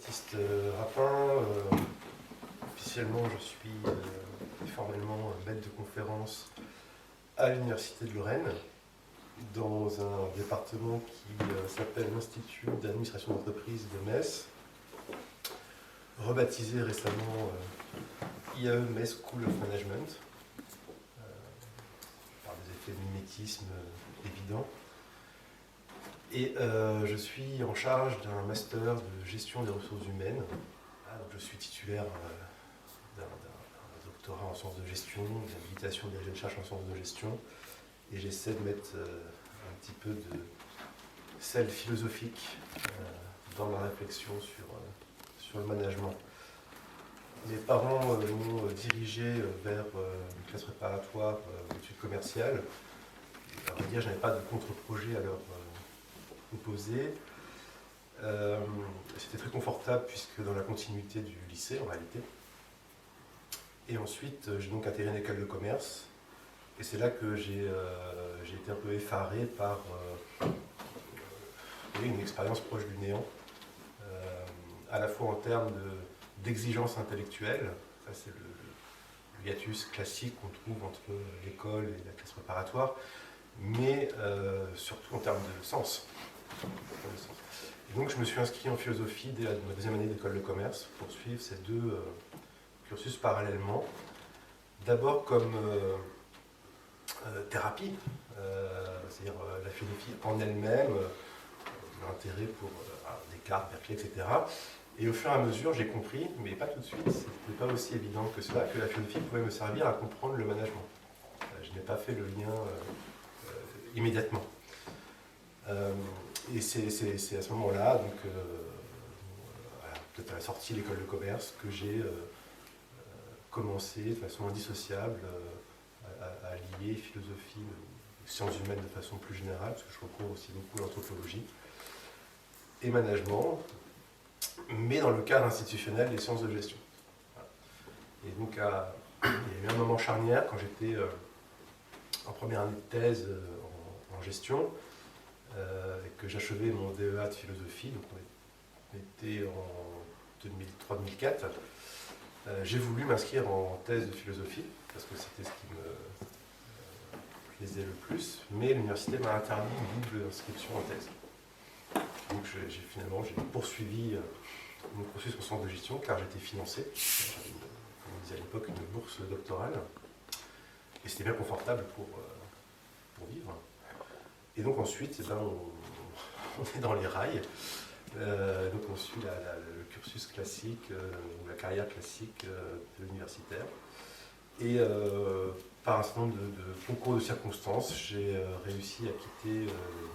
Baptiste Rapin. Officiellement, je suis formellement maître de conférence à l'Université de Lorraine, dans un département qui s'appelle l'Institut d'administration d'entreprise de Metz, rebaptisé récemment IAE Metz School of Management, par des effets de mimétisme évidents. Et je suis en charge d'un master de gestion des ressources humaines. Donc je suis titulaire d'un doctorat en sciences de gestion, d'une habilitation dirigée de recherche en sciences de gestion. Et j'essaie de mettre un petit peu de sel philosophique dans ma réflexion sur le management. Mes parents m'ont dirigé vers une classe préparatoire d'études commerciales. À vrai dire, je n'avais pas de contre-projet à leur opposé. C'était très confortable puisque dans la continuité du lycée en réalité. Et ensuite j'ai donc intégré une école de commerce et c'est là que j'ai été un peu effaré par une expérience proche du néant, à la fois en termes d'exigence intellectuelle, ça c'est le hiatus classique qu'on trouve entre l'école et la classe préparatoire, mais surtout en termes de sens. Et donc je me suis inscrit en philosophie dès ma deuxième année d'école de commerce pour suivre ces deux cursus parallèlement. D'abord comme thérapie, c'est-à-dire la philosophie en elle-même, l'intérêt pour Descartes, Berkeley, etc. Et au fur et à mesure, j'ai compris, mais pas tout de suite, c'était pas aussi évident que cela, que la philosophie pouvait me servir à comprendre le management. Je n'ai pas fait le lien immédiatement. Et c'est à ce moment-là, donc peut-être à la sortie de l'école de commerce, que j'ai commencé de façon indissociable à lier philosophie, sciences humaines de façon plus générale, parce que je recours aussi beaucoup à l'anthropologie, et management, mais dans le cadre institutionnel des sciences de gestion. Et donc il y a eu un moment charnière quand j'étais en première année de thèse en gestion, et que j'achevais mon DEA de philosophie, donc on était en 2003-2004, j'ai voulu m'inscrire en thèse de philosophie, parce que c'était ce qui me plaisait le plus, mais l'université m'a interdit une double inscription en thèse. Donc j'ai poursuivi mon cursus en sciences de gestion, car j'étais financé, j'avais, comme on disait à l'époque, une bourse doctorale, et c'était bien confortable pour vivre. Et donc ensuite, on est dans les rails. Donc on suit le cursus classique, ou la carrière classique de l'universitaire. Et par un certain nombre de concours de circonstances, j'ai réussi à quitter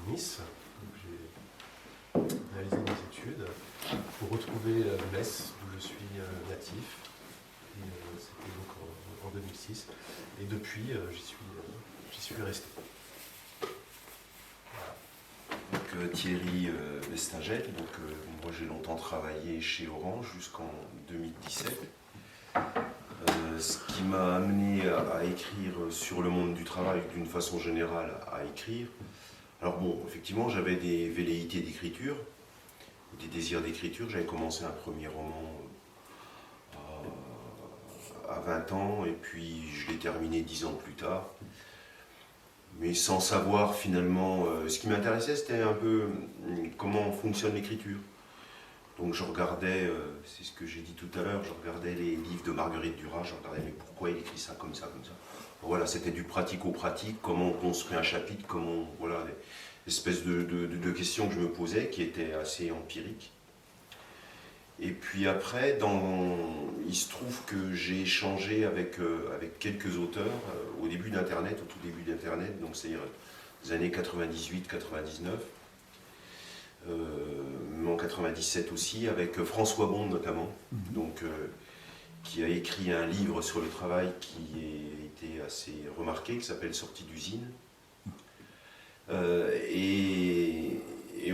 Nice. Donc j'ai réalisé mes études pour retrouver Metz, où je suis natif. Et c'était donc en 2006. Et depuis, j'y suis resté. Donc, Thierry Vestager, moi j'ai longtemps travaillé chez Orange jusqu'en 2017, ce qui m'a amené à écrire sur le monde du travail d'une façon générale, à écrire. Alors bon, effectivement j'avais des velléités d'écriture, des désirs d'écriture. J'avais commencé un premier roman à 20 ans et puis je l'ai terminé 10 ans plus tard. Mais sans savoir finalement, ce qui m'intéressait c'était un peu comment fonctionne l'écriture. Donc je regardais, c'est ce que j'ai dit tout à l'heure, je regardais les livres de Marguerite Duras, je regardais mais pourquoi il écrit ça, comme ça, comme ça. Voilà, c'était du pratico-pratique, comment on construit un chapitre, voilà, espèces de questions que je me posais qui étaient assez empiriques. Et puis après, il se trouve que j'ai échangé avec quelques auteurs au début d'Internet, au tout début d'Internet, donc c'est-à-dire les années 98-99, mais en 97 aussi, avec François Bond notamment, donc, qui a écrit un livre sur le travail qui a été assez remarqué, qui s'appelle Sortie d'usine. Et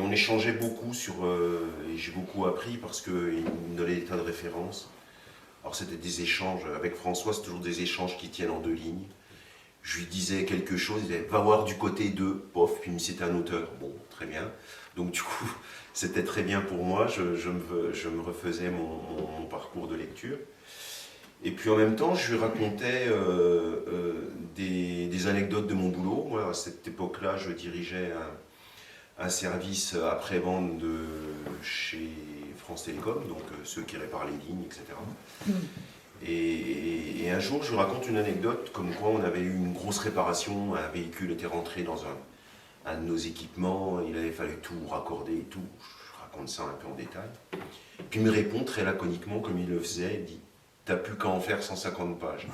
on échangeait beaucoup et j'ai beaucoup appris parce qu'il me donnait des tas de références. Alors c'était des échanges, avec François c'est toujours des échanges qui tiennent en deux lignes. je lui disais quelque chose, il disait va voir du côté de, pof, puis il me citait un auteur. Bon, très bien. Donc du coup, c'était très bien pour moi, je me refaisais mon parcours de lecture. Et puis en même temps, je lui racontais des anecdotes de mon boulot. Moi, à cette époque-là, je dirigeais un service après-vente chez France Télécom, donc ceux qui réparent les lignes, etc. Et un jour, je lui raconte une anecdote comme quoi on avait eu une grosse réparation, un véhicule était rentré dans un de nos équipements, il avait fallu tout raccorder et tout. Je raconte ça un peu en détail. Puis il me répond très laconiquement, comme il le faisait, il dit « T'as plus qu'à en faire 150 pages ».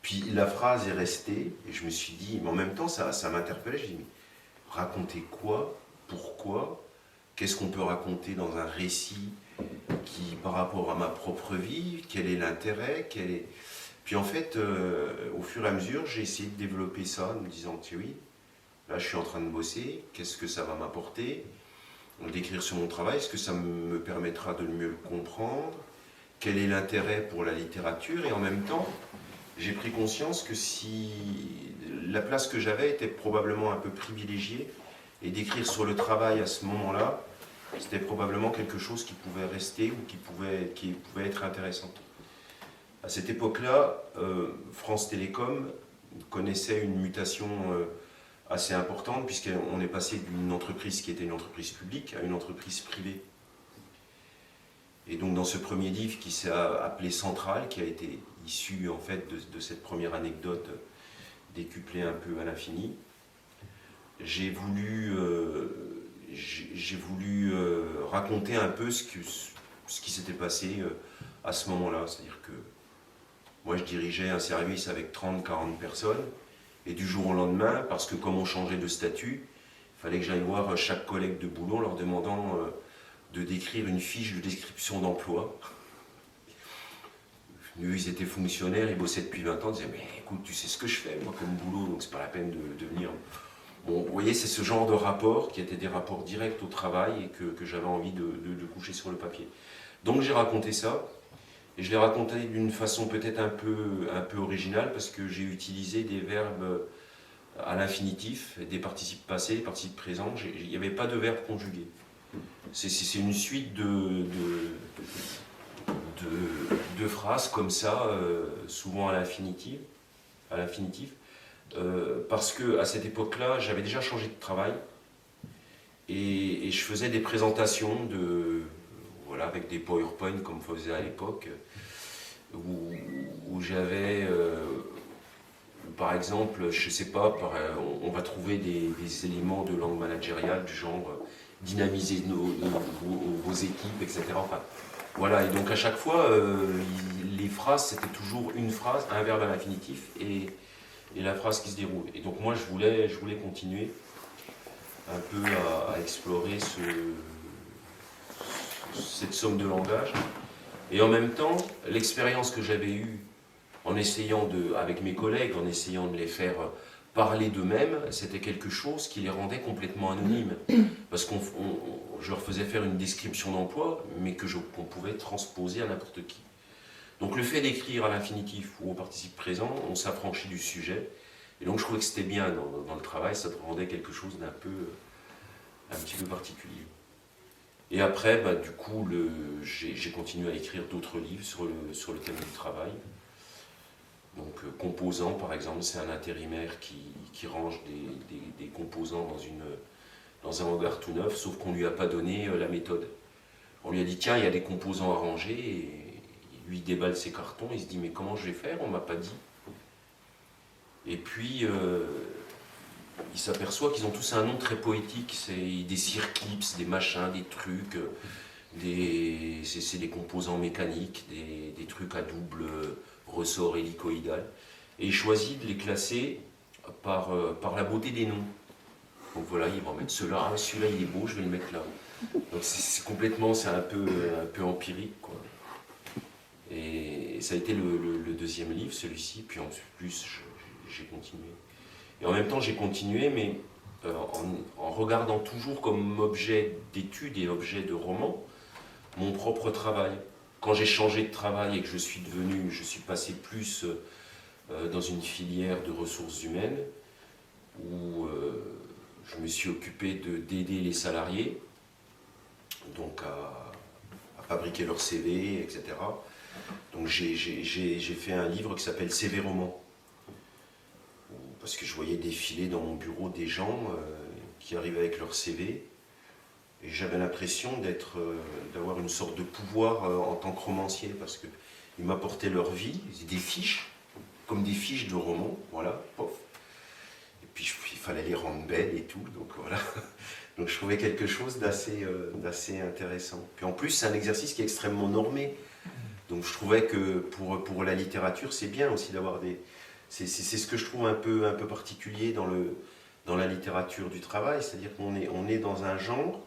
Puis la phrase est restée, et je me suis dit, mais en même temps, ça m'interpellait, je dis « Mais raconter quoi? Pourquoi? Qu'est-ce qu'on peut raconter dans un récit qui, par rapport à ma propre vie, quel est l'intérêt, Puis en fait, au fur et à mesure, j'ai essayé de développer ça en me disant, tiens oui, là je suis en train de bosser, qu'est-ce que ça va m'apporter? D'écrire sur mon travail, est-ce que ça me permettra de mieux le comprendre? Quel est l'intérêt pour la littérature? Et en même temps, j'ai pris conscience que si la place que j'avais était probablement un peu privilégiée, et d'écrire sur le travail à ce moment-là, c'était probablement quelque chose qui pouvait rester ou qui pouvait être intéressant. À cette époque-là, France Télécom connaissait une mutation assez importante puisqu'on est passé d'une entreprise qui était une entreprise publique à une entreprise privée. Et donc dans ce premier livre qui s'est appelé Centrale, qui a été issu en fait de cette première anecdote décuplée un peu à l'infini, j'ai voulu raconter un peu ce qui s'était passé à ce moment-là. C'est-à-dire que moi, je dirigeais un service avec 30-40 personnes, et du jour au lendemain, parce que comme on changeait de statut, il fallait que j'aille voir chaque collègue de boulot en leur demandant de décrire une fiche de description d'emploi. Eux, ils étaient fonctionnaires, ils bossaient depuis 20 ans, ils disaient « Mais écoute, tu sais ce que je fais, moi, comme boulot, donc c'est pas la peine de venir... » Bon, vous voyez, c'est ce genre de rapports qui étaient des rapports directs au travail et que j'avais envie de coucher sur le papier. Donc j'ai raconté ça, et je l'ai raconté d'une façon peut-être un peu originale, parce que j'ai utilisé des verbes à l'infinitif, des participes passés, des participes présents. Il n'y avait pas de verbe conjugué. C'est une suite de phrases comme ça, souvent à l'infinitif. Parce qu'à cette époque-là, j'avais déjà changé de travail et je faisais des présentations voilà, avec des PowerPoint comme on faisait à l'époque, où j'avais, par exemple, je sais pas, on va trouver des éléments de langue managériale du genre dynamiser vos équipes, etc. Enfin, voilà, et donc à chaque fois, les phrases, c'était toujours une phrase, un verbe à l'infinitif, et la phrase qui se déroule. Et donc moi, je voulais continuer un peu à explorer cette somme de langage. Et en même temps, l'expérience que j'avais eue en essayant avec mes collègues, en essayant de les faire parler d'eux-mêmes, c'était quelque chose qui les rendait complètement anonymes. Parce que je leur faisais faire une description d'emploi, mais qu'on pouvait transposer à n'importe qui. Donc le fait d'écrire à l'infinitif ou au participe présent, on s'affranchit du sujet. Et donc je trouvais que c'était bien dans le travail, ça rendait quelque chose un petit peu particulier. Et après, du coup, j'ai continué à écrire d'autres livres sur le thème du travail. Donc Composants, par exemple, c'est un intérimaire qui range des composants dans un hangar tout neuf, sauf qu'on ne lui a pas donné la méthode. On lui a dit, tiens, il y a des composants à ranger, et lui il déballe ses cartons, il se dit, mais comment je vais faire? On ne m'a pas dit. Et puis, il s'aperçoit qu'ils ont tous un nom très poétique, c'est des circlips, des machins, des trucs, c'est des composants mécaniques, des trucs à double ressort hélicoïdal. Et il choisit de les classer par la beauté des noms. Donc voilà, il va en mettre celui-là, celui-là il est beau, je vais le mettre là. Donc c'est un peu empirique, quoi. Et ça a été le deuxième livre, celui-ci, puis en plus j'ai continué. Et en même temps j'ai continué, mais en regardant toujours comme objet d'étude et objet de roman, mon propre travail. Quand j'ai changé de travail et que je suis passé plus dans une filière de ressources humaines où je me suis occupé d'aider les salariés donc à fabriquer leur CV, etc. Donc j'ai fait un livre qui s'appelle CV Roman, parce que je voyais défiler dans mon bureau des gens qui arrivaient avec leur CV, et j'avais l'impression d'avoir une sorte de pouvoir en tant que romancier, parce qu'ils m'apportaient leur vie, des fiches, comme des fiches de romans, voilà, pof. Et puis il fallait les rendre belles et tout, donc voilà. Donc je trouvais quelque chose d'assez intéressant. Puis en plus, c'est un exercice qui est extrêmement normé. Donc je trouvais que pour la littérature, c'est bien aussi d'avoir des... C'est ce que je trouve un peu particulier dans la littérature du travail, c'est-à-dire qu'on est dans un genre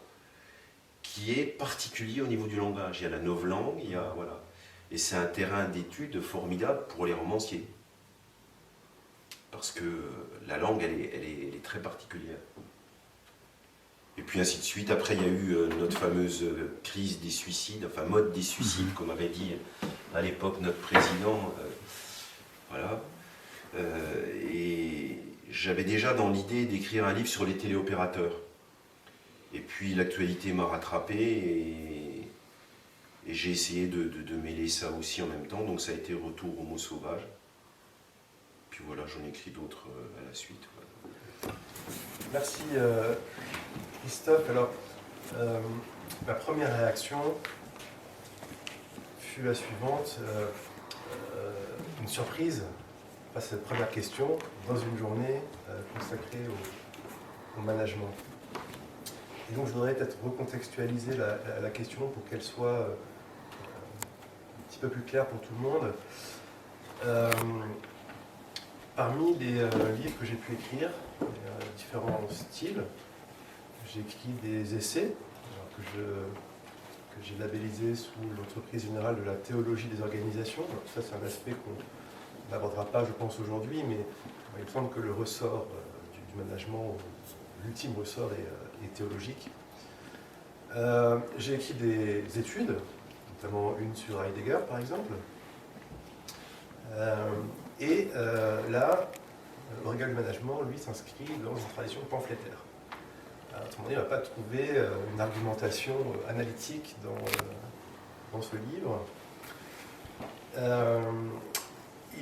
qui est particulier au niveau du langage. Il y a la novlangue, il y a... Voilà. Et c'est un terrain d'étude formidable pour les romanciers. Parce que la langue, elle est très particulière. Et puis ainsi de suite. Après, il y a eu notre fameuse crise des suicides, enfin mode des suicides, comme avait dit à l'époque notre président. Voilà. Et j'avais déjà dans l'idée d'écrire un livre sur les téléopérateurs. Et puis l'actualité m'a rattrapé et j'ai essayé de mêler ça aussi en même temps. Donc ça a été Retour aux mots sauvages. Puis voilà, j'en ai écrit d'autres à la suite. Voilà. Merci Christophe. Alors, ma première réaction fut la suivante, une surprise face à cette première question dans une journée consacrée au management. Et donc je voudrais peut-être recontextualiser la question pour qu'elle soit un petit peu plus claire pour tout le monde. Parmi les livres que j'ai pu écrire, différents styles, j'ai écrit des essais que j'ai labellisés sous l'entreprise générale de la théologie des organisations. Donc ça, c'est un aspect qu'on n'abordera pas, je pense, aujourd'hui, mais il me semble que le ressort du management, l'ultime ressort est théologique. J'ai écrit des études, notamment une sur Heidegger, par exemple. Là, Auriga du management, lui, s'inscrit dans une tradition pamphlétaire. Autrement dit, on ne va pas trouver une argumentation analytique dans ce livre.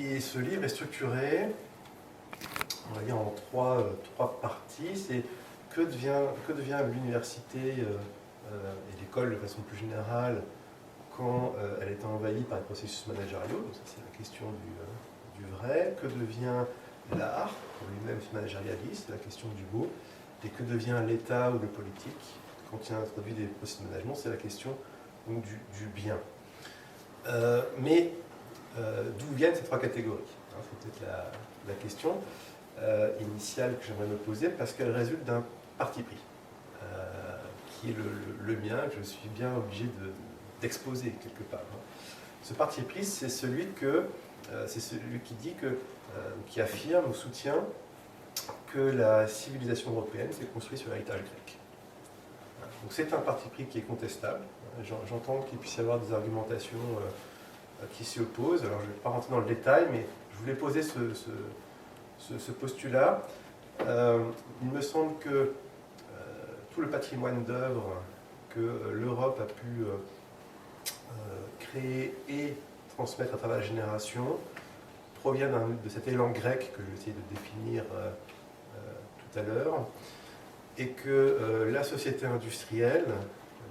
Et ce livre est structuré, on va dire, en trois parties. C'est que devient l'université et l'école de façon plus générale quand elle est envahie par les processus managériaux. Donc ça, c'est la question du vrai. Que devient l'art, pour lui-même managérialiste, la question du beau. Et que devient l'État ou le politique quand il introduit des processus de management, c'est la question donc, du bien. Mais d'où viennent ces trois catégories? C'est peut-être la question initiale que j'aimerais me poser, parce qu'elle résulte d'un parti pris, qui est le mien, que je suis bien obligé d'exposer quelque part. Ce parti pris, c'est celui qui dit qui affirme ou soutient que la civilisation européenne s'est construite sur l'héritage grec. Donc c'est un parti pris qui est contestable. J'entends qu'il puisse y avoir des argumentations qui s'y opposent. Alors je ne vais pas rentrer dans le détail, mais je voulais poser ce postulat. Il me semble que tout le patrimoine d'œuvres que l'Europe a pu créer et transmettre à travers la génération provient de cet élan grec que je vais essayer de définir tout à l'heure, et que la société industrielle,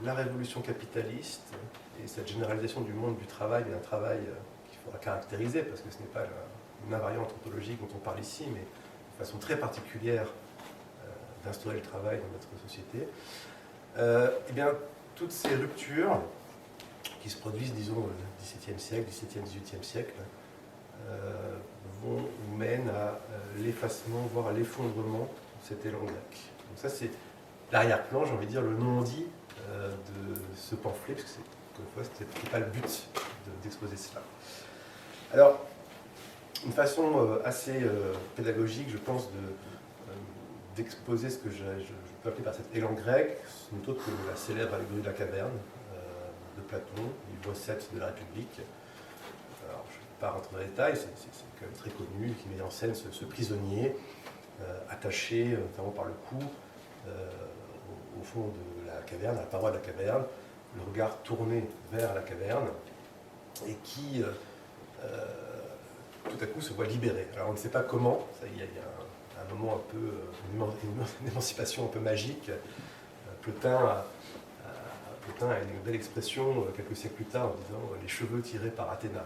la révolution capitaliste et cette généralisation du monde du travail, et un travail qu'il faudra caractériser, parce que ce n'est pas une invariante anthropologique dont on parle ici, mais de façon très particulière d'instaurer le travail dans notre société, et bien, toutes ces ruptures qui se produisent, disons, au XVIIe siècle, XVIIe, XVIIIe siècle, mènent à l'effacement, voire à l'effondrement de cet élan grec. Donc ça, c'est l'arrière-plan, j'ai envie de dire, le non-dit de ce pamphlet, parce que ce n'était pas le but d'exposer cela. Alors, une façon assez pédagogique, je pense, d'exposer ce que je peux appeler par cet élan grec, ce n'est autre que la célèbre allégorie de la caverne de Platon, livre 7 de la République. Alors, je ne vais pas rentrer dans les détails, c'est quand même très connu, qui met en scène ce prisonnier attaché notamment par le cou au fond de la caverne, à la paroi de la caverne, le regard tourné vers la caverne, et qui tout à coup se voit libéré. Alors on ne sait pas comment, il y a un moment un peu, une émancipation un peu magique. Plotin a une belle expression quelques siècles plus tard en disant les cheveux tirés par Athéna.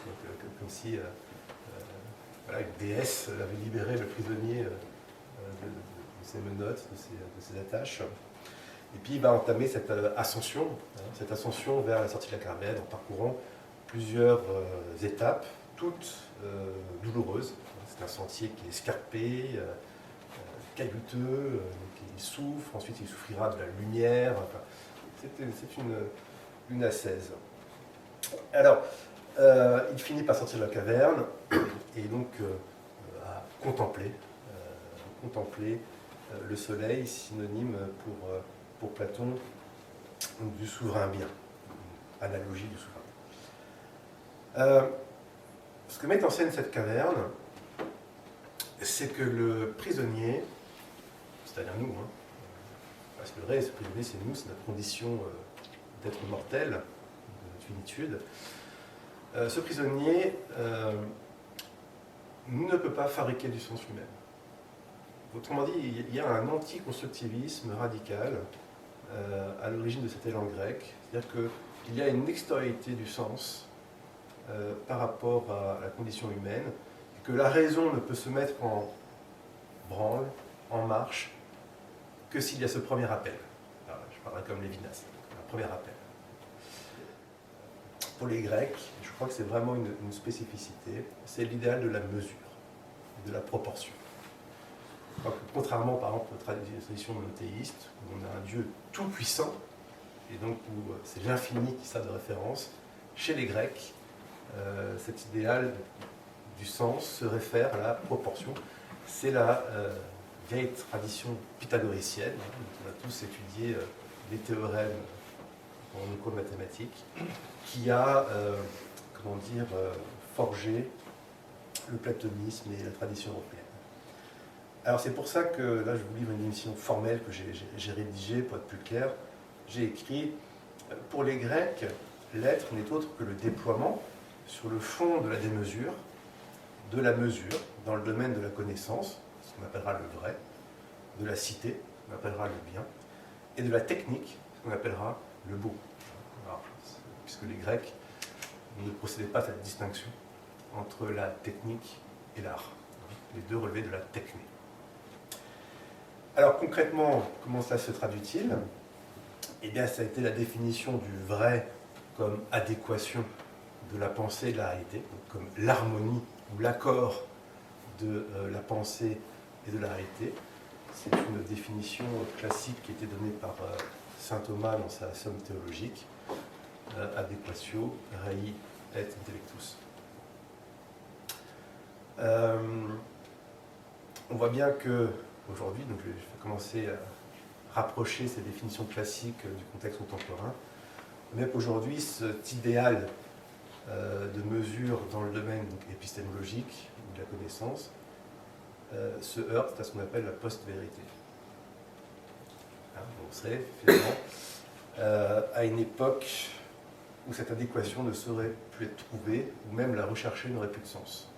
Donc, comme si voilà, une déesse avait libéré le prisonnier de ses menottes, de ses attaches. Et puis il va entamer cette ascension vers la sortie de la caverne en parcourant plusieurs étapes, toutes douloureuses. C'est un sentier qui est escarpé, caillouteux, il souffre, ensuite il souffrira de la lumière. Enfin, c'est une ascèse. Alors, il finit par sortir de la caverne et donc à contempler le soleil, synonyme pour Platon du souverain bien, analogie du souverain. Ce que met en scène cette caverne, c'est que le prisonnier, c'est-à-dire nous, parce que le vrai, ce prisonnier, c'est nous, c'est notre condition d'être mortel, de notre finitude. Ce prisonnier ne peut pas fabriquer du sens lui-même. Autrement dit, il y a un anti-constructivisme radical à l'origine de cet élan grec, c'est-à-dire qu'il y a une extériorité du sens par rapport à la condition humaine, et que la raison ne peut se mettre en branle, en marche, que s'il y a ce premier appel. Alors, je parlerai comme Lévinas, un premier appel. Pour les Grecs, je crois que c'est vraiment une spécificité, c'est l'idéal de la mesure, de la proportion. Je crois que contrairement par exemple aux traditions monothéistes, où on a un Dieu tout-puissant, et donc où c'est l'infini qui sert de référence, chez les Grecs, cet idéal du sens se réfère à la proportion. C'est la vieille tradition pythagoricienne. On a tous étudié les théorèmes en école mathématique, qui a forgé le platonisme et la tradition européenne. Alors c'est pour ça que là je vous livre une émission formelle que j'ai rédigée pour être plus clair. J'ai écrit pour les Grecs, l'être n'est autre que le déploiement sur le fond de la démesure, de la mesure dans le domaine de la connaissance, ce qu'on appellera le vrai, de la cité, ce qu'on appellera le bien, et de la technique, ce qu'on appellera le beau. Alors, puisque les Grecs ne procédaient pas à cette distinction entre la technique et l'art. Les deux relevaient de la techné. Alors concrètement, comment cela se traduit-il? Eh bien, ça a été la définition du vrai comme adéquation de la pensée et de la réalité, donc comme l'harmonie ou l'accord de la pensée et de la réalité. C'est une définition classique qui a été donnée par saint Thomas dans sa Somme théologique, adéquatio rei et intellectus. On voit bien que aujourd'hui, donc je vais commencer à rapprocher ces définitions classiques du contexte contemporain, mais qu'aujourd'hui cet idéal de mesure dans le domaine donc, épistémologique ou de la connaissance se heurte à ce qu'on appelle la post-vérité. On serait finalement à une époque où cette adéquation ne saurait plus être trouvée, ou même la rechercher n'aurait plus de sens.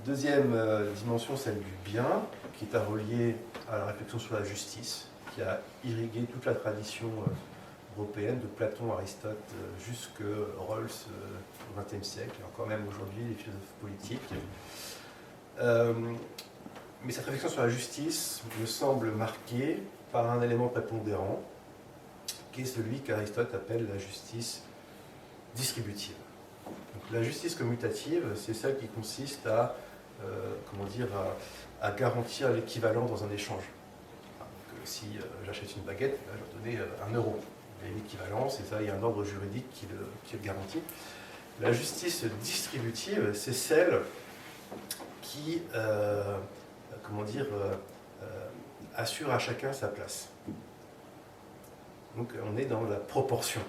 Deuxième dimension, celle du bien, qui est à relier à la réflexion sur la justice, qui a irrigué toute la tradition européenne, de Platon, Aristote, jusque Rawls au XXe siècle, et encore même aujourd'hui les philosophes politiques. Mais cette réflexion sur la justice me semble marquée par un élément prépondérant, qui est celui qu'Aristote appelle la justice distributive. Donc, la justice commutative, c'est celle qui consiste à garantir l'équivalent dans un échange. Donc, si j'achète une baguette, je vais donner 1 euro. Il y a une équivalence, et ça, il y a un ordre juridique qui le garantit. La justice distributive, c'est celle qui assure à chacun sa place. Donc on est dans la proportion.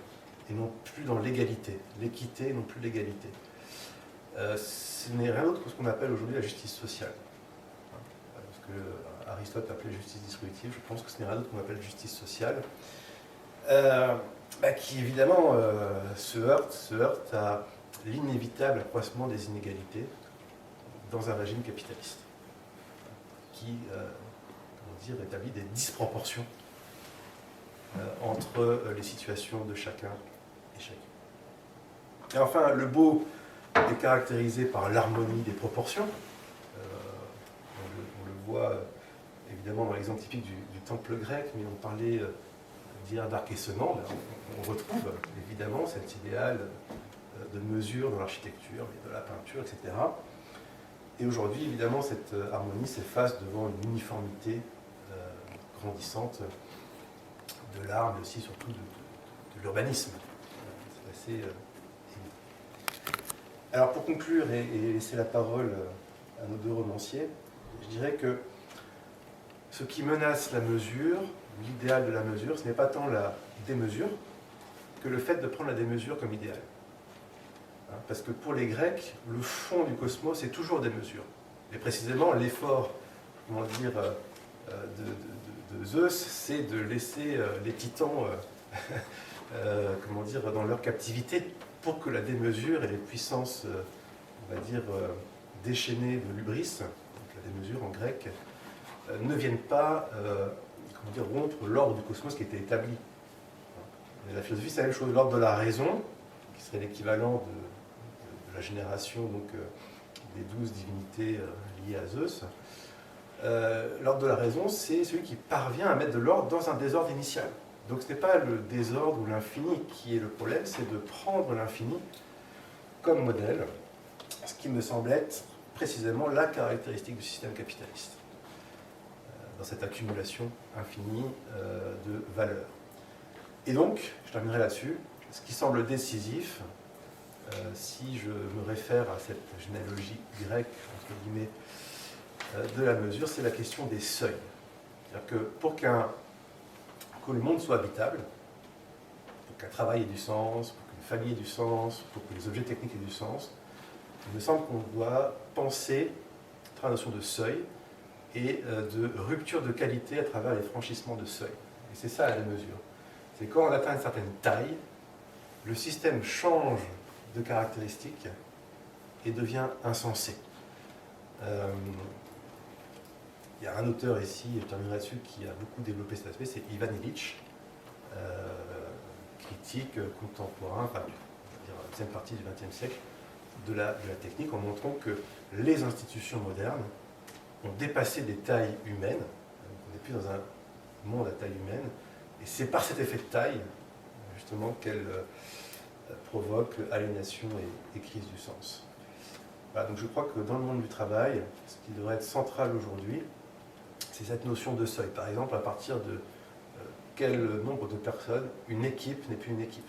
et non plus dans l'égalité. L'équité et non plus l'égalité. Ce n'est rien d'autre que ce qu'on appelle aujourd'hui la justice sociale. Ce que Aristote appelait justice distributive, je pense que ce n'est rien d'autre qu'on appelle justice sociale, qui évidemment se heurte à l'inévitable accroissement des inégalités dans un régime capitaliste, qui établit des disproportions entre les situations de chacun et chacune. Et enfin, le beau est caractérisé par l'harmonie des proportions. On le voit évidemment dans l'exemple typique du temple grec, mais on parlait d'hier d'Arc-et-Senans. On retrouve évidemment cet idéal de mesure dans l'architecture, mais de la peinture, etc. Et aujourd'hui, évidemment, cette harmonie s'efface devant une uniformité grandissante de l'art, mais aussi surtout de l'urbanisme. C'est assez évident. Alors pour conclure et laisser la parole à nos deux romanciers, je dirais que ce qui menace la mesure, l'idéal de la mesure, ce n'est pas tant la démesure que le fait de prendre la démesure comme idéal. Parce que pour les Grecs, le fond du cosmos est toujours des mesures. Et précisément, l'effort, de Zeus, c'est de laisser les titans, dans leur captivité, pour que la démesure et les puissances, déchaînées de l'hubris, donc la démesure en grec, ne viennent pas, rompre l'ordre du cosmos qui était établi. Et la philosophie, c'est la même chose. L'ordre de la raison, qui serait l'équivalent de la génération des 12 divinités liées à Zeus. L'ordre de la raison, c'est celui qui parvient à mettre de l'ordre dans un désordre initial. Donc ce n'est pas le désordre ou l'infini qui est le problème, c'est de prendre l'infini comme modèle, ce qui me semble être précisément la caractéristique du système capitaliste, dans cette accumulation infinie de valeurs. Et donc, je terminerai là-dessus, ce qui semble décisif, si je me réfère à cette généalogie grecque, entre guillemets, de la mesure, c'est la question des seuils. C'est-à-dire que pour que le monde soit habitable, pour qu'un travail ait du sens, pour qu'une famille ait du sens, pour que les objets techniques aient du sens, il me semble qu'on doit penser à la notion de seuil et de rupture de qualité à travers les franchissements de seuil. Et c'est ça la mesure. C'est quand on atteint une certaine taille, le système change de caractéristiques et devient insensé. Il y a un auteur ici, et je terminerai là-dessus, qui a beaucoup développé cet aspect, c'est Ivan Illich, critique contemporain, deuxième partie du XXe siècle, de la technique, en montrant que les institutions modernes ont dépassé des tailles humaines. On n'est plus dans un monde à taille humaine, et c'est par cet effet de taille, justement, qu'elles provoquent aliénation et crise du sens. Voilà, donc je crois que dans le monde du travail, ce qui devrait être central aujourd'hui, c'est cette notion de seuil. Par exemple, à partir de quel nombre de personnes une équipe n'est plus une équipe.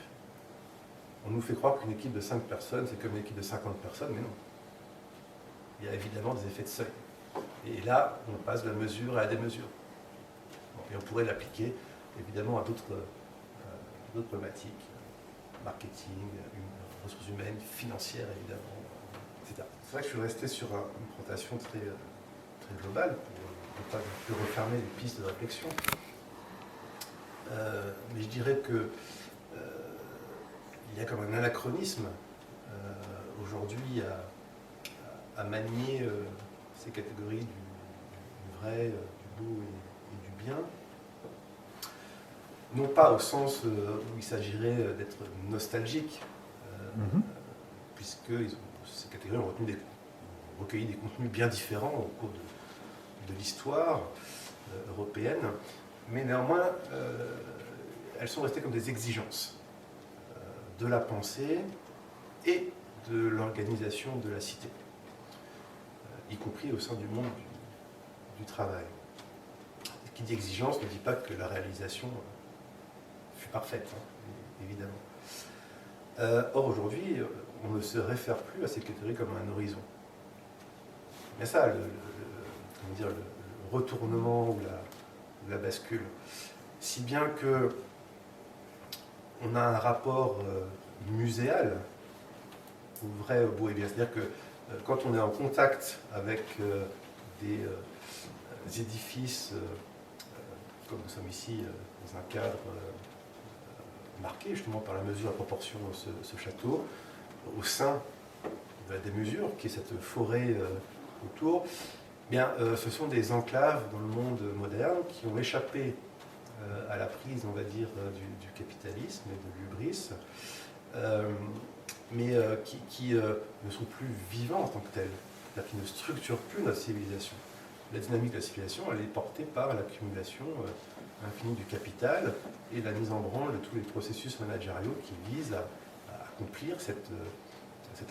On nous fait croire qu'une équipe de 5 personnes, c'est comme une équipe de 50 personnes, mais non. Il y a évidemment des effets de seuil. Et là, on passe de la mesure à la démesure. Bon, et on pourrait l'appliquer, évidemment, à d'autres problématiques, marketing, ressources humaines, financières, évidemment, etc. C'est vrai que je suis resté sur une présentation très globale, pour ne pas plus refermer les pistes de réflexion. Mais je dirais que il y a comme un anachronisme aujourd'hui à manier ces catégories du vrai, du beau et du bien. Non pas au sens où il s'agirait d'être nostalgique, puisque ces catégories ont recueilli des contenus bien différents au cours de l'histoire européenne, mais néanmoins, elles sont restées comme des exigences de la pensée et de l'organisation de la cité, y compris au sein du monde du travail. Qui dit exigence ne dit pas que la réalisation fut parfaite, évidemment. Or, aujourd'hui, on ne se réfère plus à ces catégories comme à un horizon. Mais ça, le retournement ou la bascule. Si bien que on a un rapport muséal au vrai, au beau et bien. C'est-à-dire que quand on est en contact avec des édifices, comme nous sommes ici, dans un cadre marqué justement par la mesure, la proportion de ce château, au sein de la démesure, qui est cette forêt autour, eh bien, ce sont des enclaves dans le monde moderne qui ont échappé à la prise, on va dire, du capitalisme et de l'hubris, mais qui ne sont plus vivants en tant que tels, c'est-à-dire qui ne structurent plus notre civilisation. La dynamique de la civilisation, elle est portée par l'accumulation infinie du capital et la mise en branle de tous les processus managériaux qui visent à accomplir cet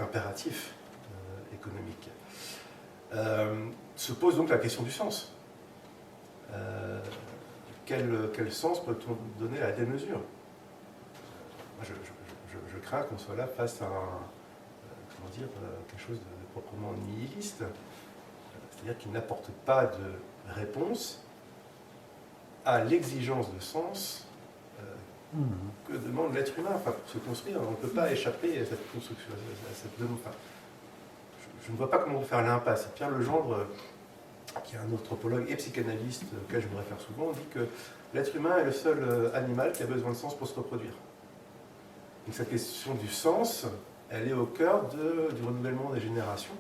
impératif économique. Se pose donc la question du sens. Quel sens peut-on donner à la démesure? Je crains qu'on soit là face à quelque chose de proprement nihiliste, c'est-à-dire qu'il n'apporte pas de réponse à l'exigence de sens que demande l'être humain. Enfin, pour se construire, on ne peut pas échapper à cette construction, à cette demande. Enfin, je ne vois pas comment faire l'impasse. Pierre Legendre, qui est un anthropologue et psychanalyste auquel je me réfère souvent, dit que l'être humain est le seul animal qui a besoin de sens pour se reproduire. Donc cette question du sens, elle est au cœur du renouvellement des générations.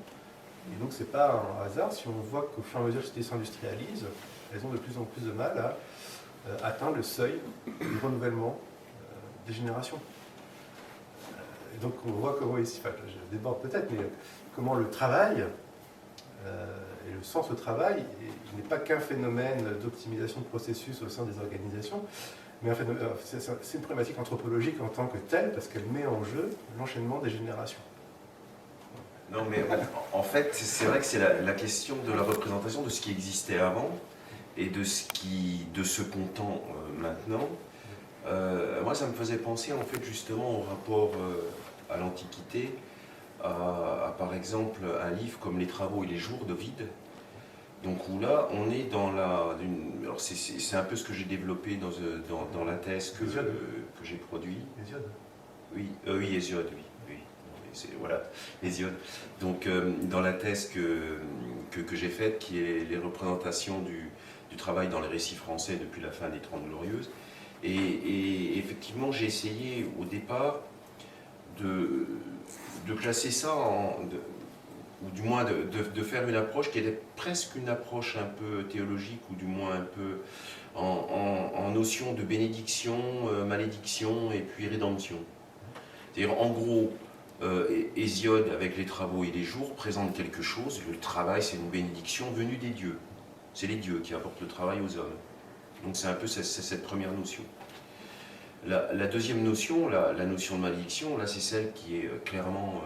Et donc c'est pas un hasard si on voit qu'au fur et à mesure que les sociétés s'industrialisent, elles ont de plus en plus de mal à atteindre le seuil du renouvellement des générations. Et donc on voit comment ici, enfin je déborde peut-être, mais comment le travail et le sens au travail n'est pas qu'un phénomène d'optimisation de processus au sein des organisations, mais c'est une problématique anthropologique en tant que telle, parce qu'elle met en jeu l'enchaînement des générations. Non, mais en fait, c'est vrai que c'est la question de la représentation de ce qui existait avant et de ce qu'on tend maintenant. Moi, ça me faisait penser, en fait, justement, au rapport à l'Antiquité, à, par exemple, un livre comme Les Travaux et les Jours d'Ovide. Donc, où là, on est dans alors, c'est un peu ce que j'ai développé dans la thèse que j'ai produit. Hésiode. Oui, Hésiode, oui. Voilà, Hésiode. Donc, dans la thèse que j'ai faite, qui est les représentations du travail dans les récits français depuis la fin des Trente Glorieuses, et effectivement, j'ai essayé au départ de classer ça, ou du moins de faire une approche qui était presque une approche un peu théologique, ou du moins un peu en notion de bénédiction, malédiction et puis rédemption. C'est-à-dire, en gros, Hésiode, avec les travaux et les jours, présente quelque chose. Le travail, c'est une bénédiction venue des dieux. C'est les dieux qui apportent le travail aux hommes. Donc c'est un peu cette première notion. La deuxième notion, la notion de malédiction, là c'est celle qui est clairement,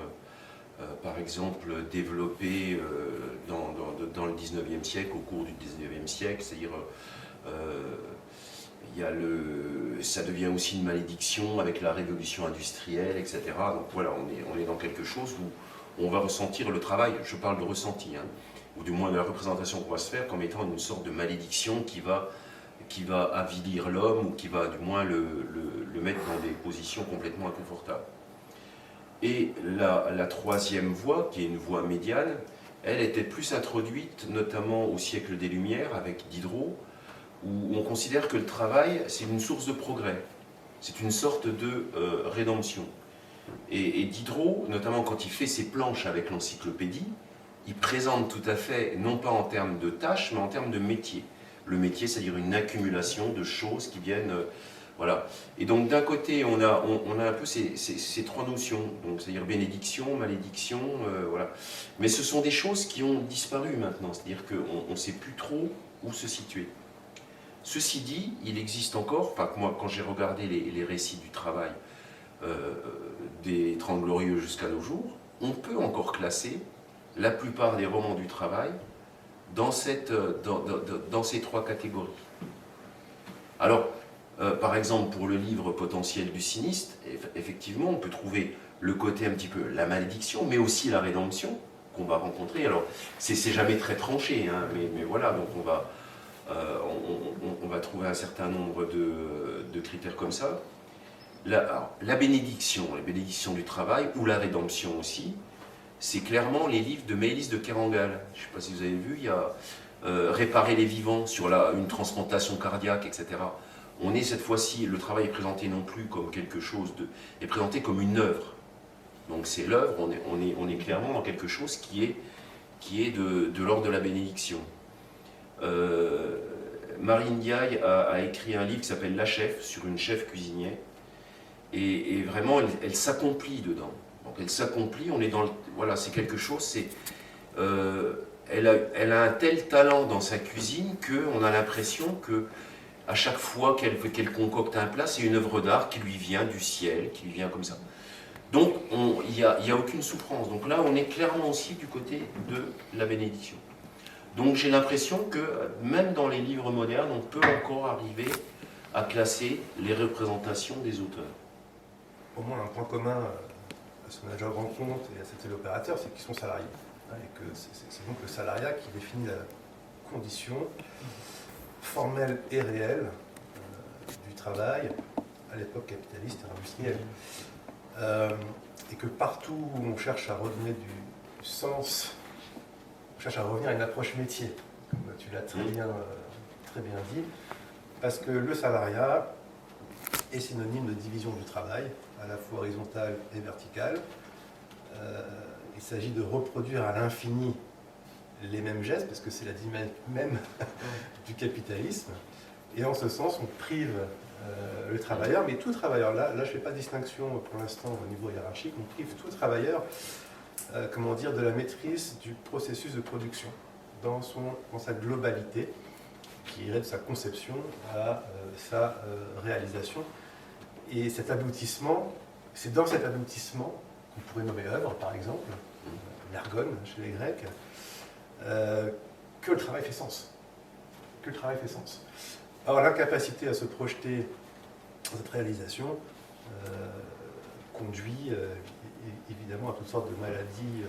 par exemple, développée dans le 19e siècle, au cours du 19e siècle, c'est-à-dire ça devient aussi une malédiction avec la révolution industrielle, etc. Donc voilà, on est dans quelque chose où on va ressentir le travail, je parle de ressenti, hein, ou du moins de la représentation qu'on va se faire comme étant une sorte de malédiction qui va avilir l'homme, ou qui va du moins le mettre dans des positions complètement inconfortables. Et la troisième voie, qui est une voie médiane, elle était plus introduite notamment au siècle des Lumières avec Diderot, où on considère que le travail, c'est une source de progrès, c'est une sorte de rédemption. Et Diderot, notamment quand il fait ses planches avec l'encyclopédie, il présente tout à fait, non pas en termes de tâches, mais en termes de métier. Le métier, c'est-à-dire une accumulation de choses qui viennent... voilà. Et donc d'un côté, on a un peu ces trois notions, donc c'est-à-dire bénédiction, malédiction, voilà. Mais ce sont des choses qui ont disparu maintenant, c'est-à-dire qu'on ne sait plus trop où se situer. Ceci dit, il existe encore, enfin moi quand j'ai regardé les récits du travail des Trente Glorieux jusqu'à nos jours, on peut encore classer la plupart des romans du travail dans ces trois catégories. Alors, par exemple, pour le livre Potentiel du sinistre, effectivement, on peut trouver le côté un petit peu la malédiction, mais aussi la rédemption qu'on va rencontrer. Alors, c'est jamais très tranché, hein, mais voilà, donc on va trouver un certain nombre de critères comme ça. la bénédiction du travail, ou la rédemption aussi, c'est clairement les livres de Mélis de Kerangal. Je ne sais pas si vous avez vu, il y a Réparer les vivants sur une transplantation cardiaque, etc. On est cette fois-ci, le travail est présenté non plus comme quelque chose est présenté comme une œuvre. Donc c'est l'œuvre, on est clairement dans quelque chose qui est de l'ordre de la bénédiction. Marine Diaye a écrit un livre qui s'appelle La Chef, sur une chef cuisinière, et vraiment elle s'accomplit dedans. Donc elle s'accomplit, on est dans voilà, c'est quelque chose, elle a un tel talent dans sa cuisine qu'on a l'impression que à chaque fois qu'elle concocte un plat, c'est une œuvre d'art qui lui vient du ciel, qui lui vient comme ça. Donc il n'y a aucune souffrance. Donc là, on est clairement aussi du côté de la bénédiction. Donc j'ai l'impression que même dans les livres modernes, on peut encore arriver à classer les représentations des auteurs. Au moins un point commun à ce manager grand compte et à cet téléopérateur, c'est qu'ils sont salariés. Et que c'est donc le salariat qui définit la condition formelle et réelle du travail à l'époque capitaliste et industrielle. Et que partout où on cherche à redonner du sens, on cherche à revenir à une approche métier, comme tu l'as très bien dit, parce que le salariat est synonyme de division du travail, à la fois horizontale et verticale. Il s'agit de reproduire à l'infini les mêmes gestes, parce que c'est la dynamique même du capitalisme. Et en ce sens, on prive le travailleur, mais tout travailleur, là je ne fais pas de distinction pour l'instant au niveau hiérarchique, on prive tout travailleur de la maîtrise du processus de production dans sa globalité, qui irait de sa conception à sa réalisation. Et cet aboutissement, c'est dans cet aboutissement qu'on pourrait nommer œuvre, par exemple, l'ergone chez les Grecs, que le travail fait sens. Alors l'incapacité à se projeter dans cette réalisation conduit évidemment à toutes sortes de maladies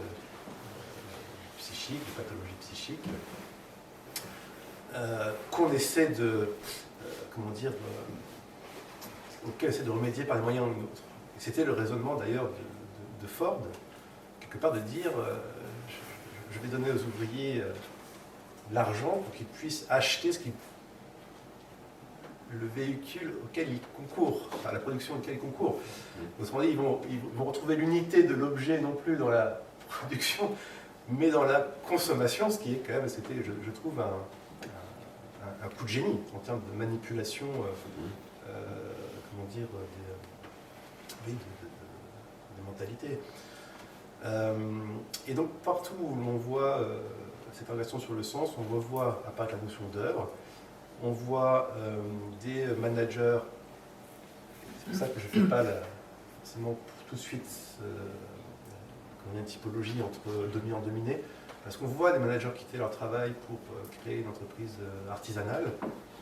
psychiques, de pathologies psychiques, qu'on essaie auquel essaie de remédier par des moyens ou d'autres. C'était le raisonnement d'ailleurs de Ford, quelque part de dire je vais donner aux ouvriers l'argent pour qu'ils puissent acheter le véhicule auquel ils concourent, enfin la production auquel ils concourent. Autrement dit, ils vont retrouver l'unité de l'objet non plus dans la production, mais dans la consommation, ce qui est quand même, je trouve, un coup de génie en termes de manipulation, des mentalités. Et donc partout où l'on voit cette relation sur le sens, on revoit apparaître la notion d'œuvre, on voit des managers, c'est pour ça que je ne fais pas forcément tout de suite une typologie entre dominant-dominé, parce qu'on voit des managers quitter leur travail pour créer une entreprise artisanale,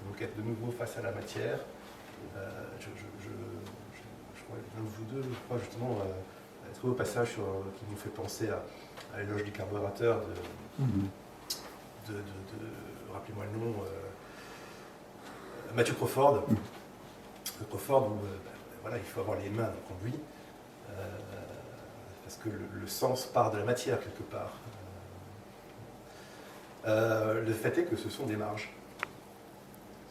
donc être de nouveau face à la matière. Je crois que l'un de vous deux, je crois justement, trouvé au passage qui nous fait penser à l'éloge du carburateur rappelez-moi le nom, Matthew Crawford. Crawford, où il faut avoir les mains dans le conduit, parce que le sens part de la matière quelque part. Le fait est que ce sont des marges.